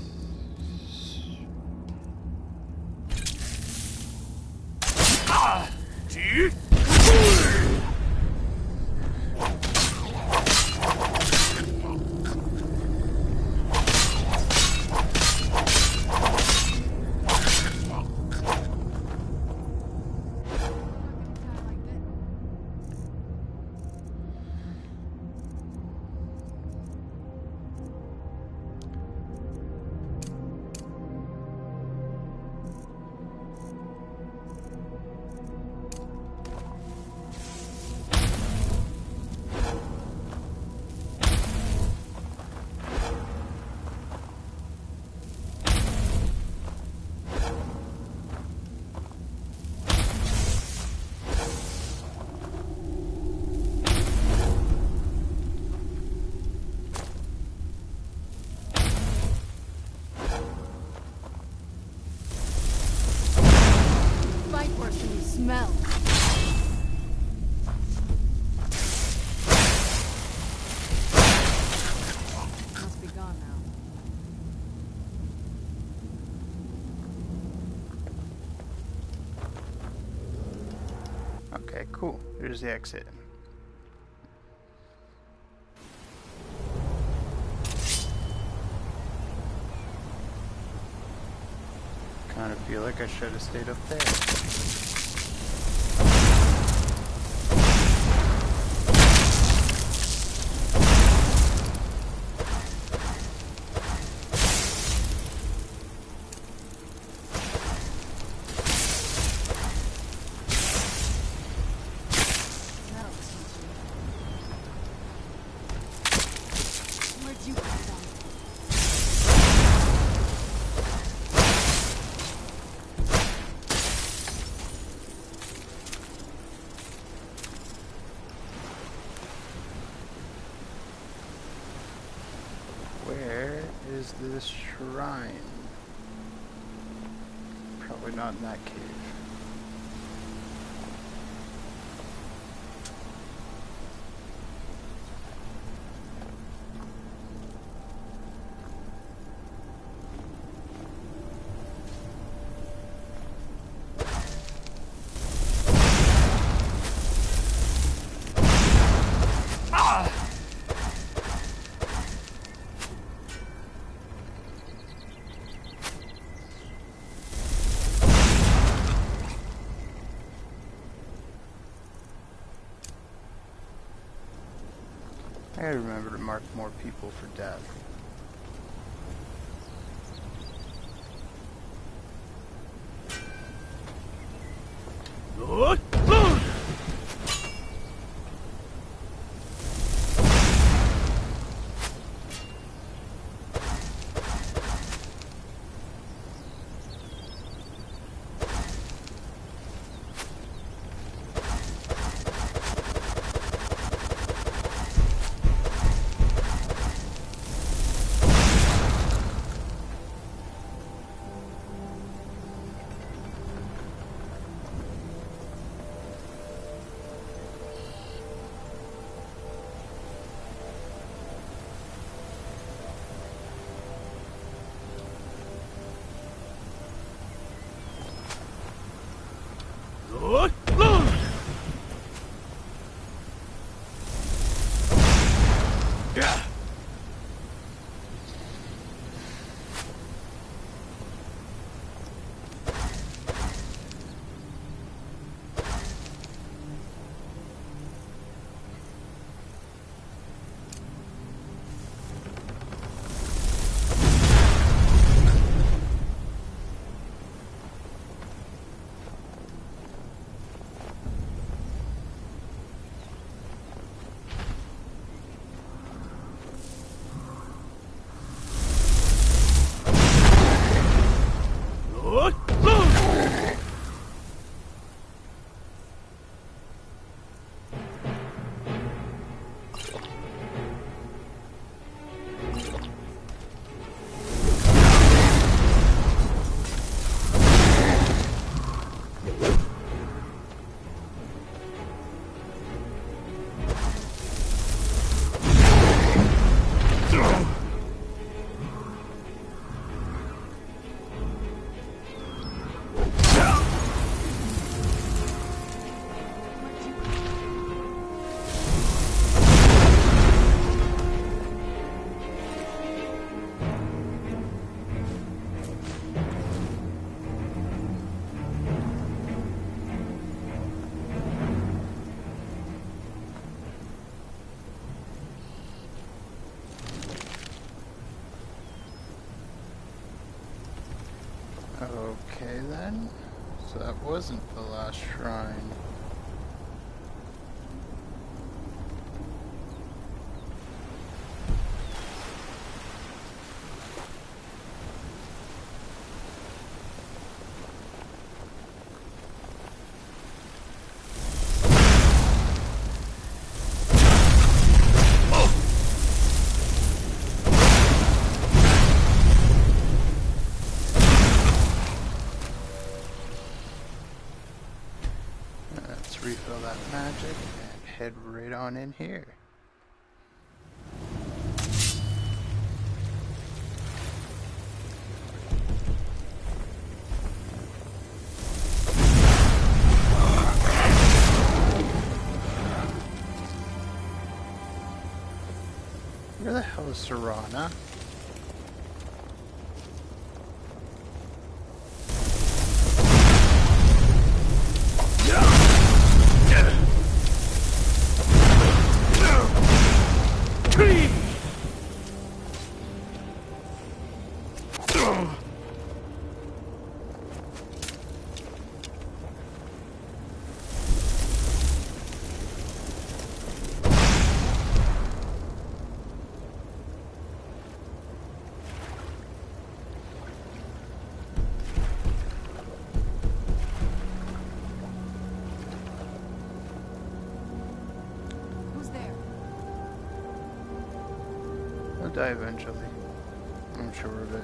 Speaker 2: worse than you smell. Must be gone now.
Speaker 1: Okay, cool. Here's the exit. Kind of feel like I should have stayed up there.
Speaker 2: Where'd you come from?
Speaker 1: Where is this shrine? Probably not in that cave. I gotta remember to mark more people for death. Okay then, so that wasn't the last shrine. Let's refill that magic and head right on in here. Where the hell is Serana? I'll die eventually. I'm sure of it.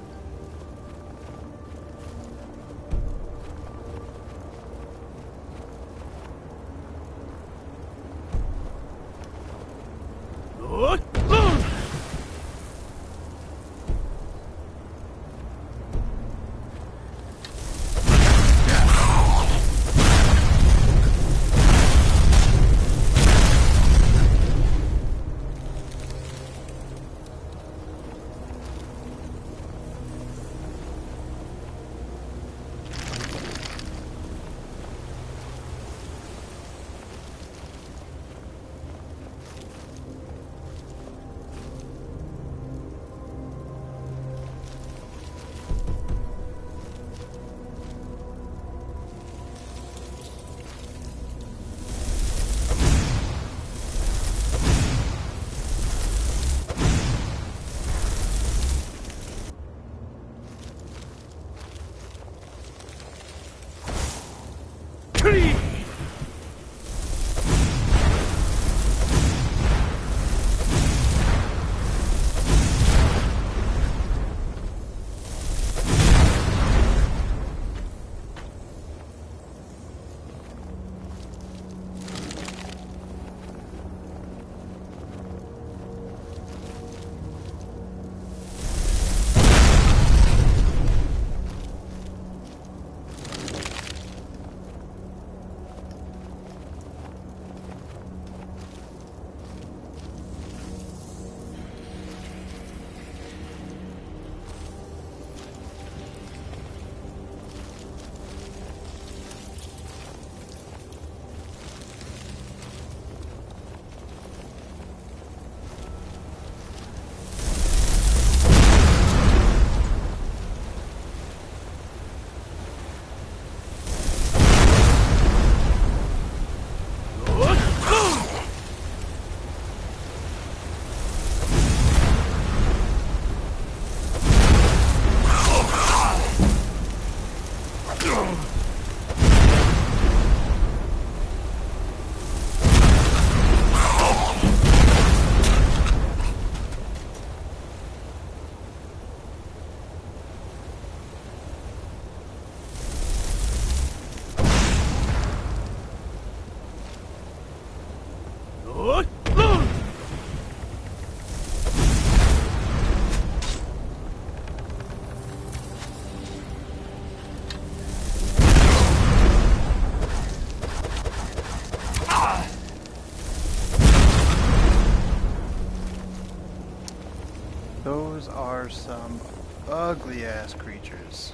Speaker 1: Those are some ugly ass creatures.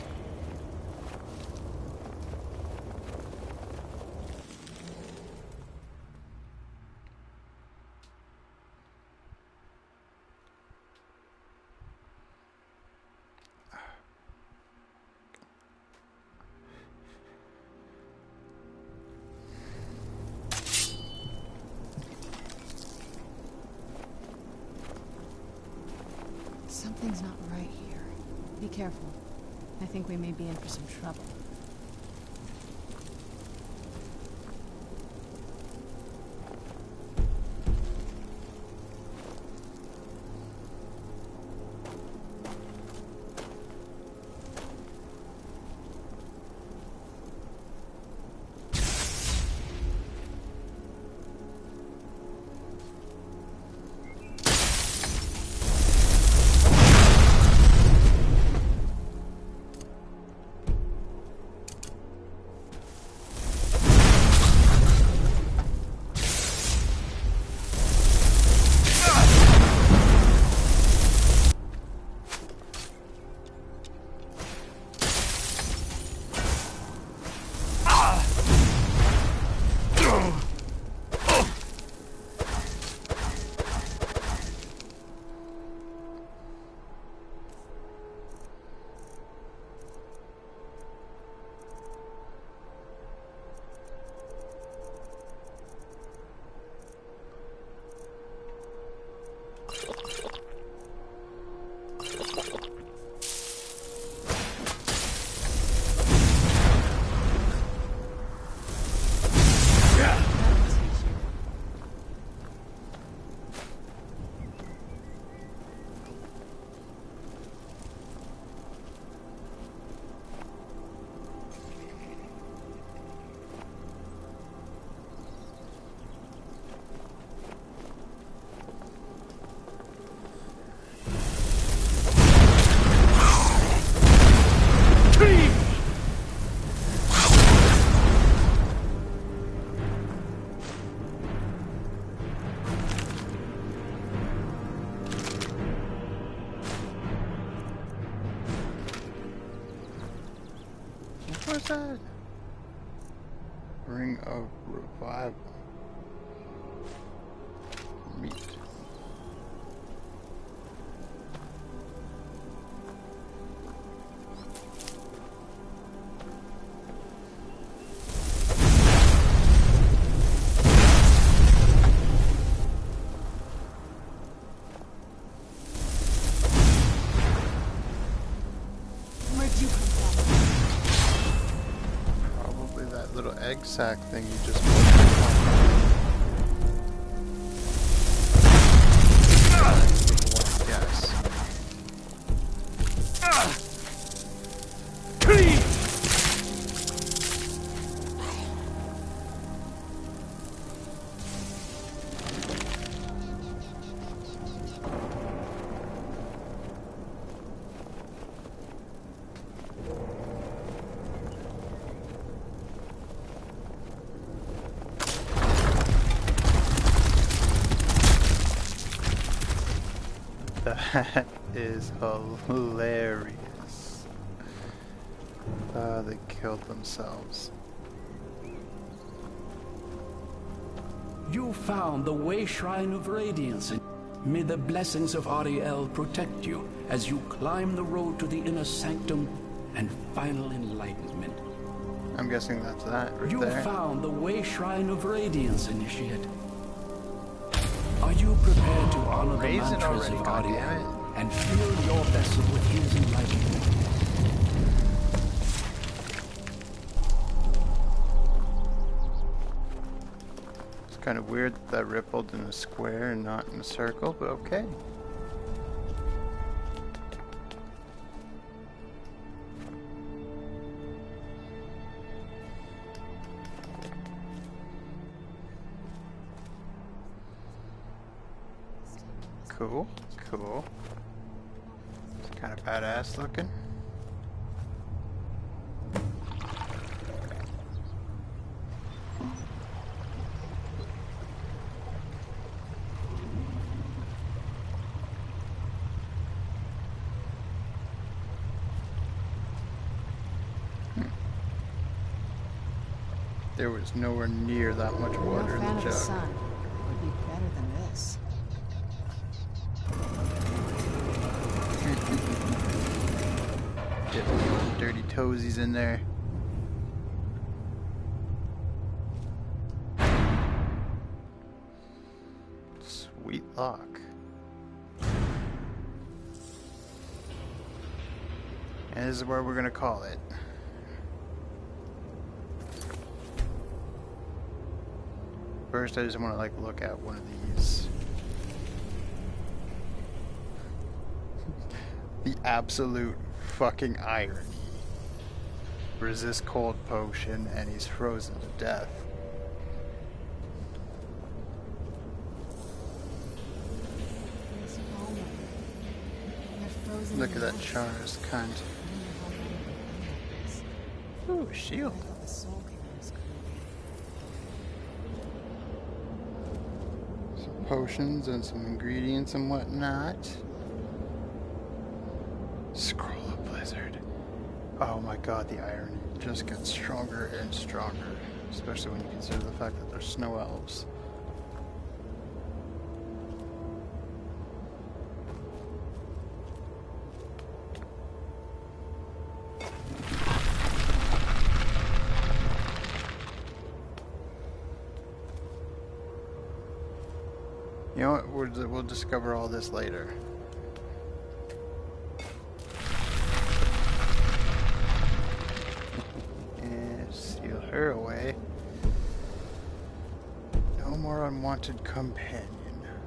Speaker 2: Something's not right here. Be careful. I think we may be in for some trouble.
Speaker 1: What's that? Ring of Revival. Meat. Egg sack thing you just put yes. That is hilarious. They killed themselves.
Speaker 11: You found the Way Shrine of Radiance. May the blessings of Ariel protect you as you climb the road to the inner sanctum and final enlightenment.
Speaker 1: I'm guessing that's that right
Speaker 11: you
Speaker 1: there.
Speaker 11: You found the Way Shrine of Radiance, Initiate. Are you prepared to honor the mantras of Ariel and fill your vessel with his enlightenment?
Speaker 1: It's kind of weird that that rippled in a square and not in a circle, but okay. Cool, cool. It's kind of badass looking. There was nowhere near that much water in the jug.
Speaker 2: Sun. It would be better than this.
Speaker 1: Get some dirty toesies in there. Sweet lock. And this is where we're gonna call it. First, I just want to like look at one of these. The absolute fucking irony. Resist cold potion and he's frozen to death. Look at that char's cunt. Ooh, a shield. Some potions and some ingredients and whatnot. Scroll of Blizzard. Oh my god, the irony just gets stronger and stronger. Especially when you consider the fact that they're snow elves. You know what, we'll discover all this later. And seal her away. No more unwanted companion.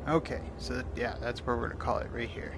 Speaker 1: Okay, so yeah, that's where we're gonna call it, right here.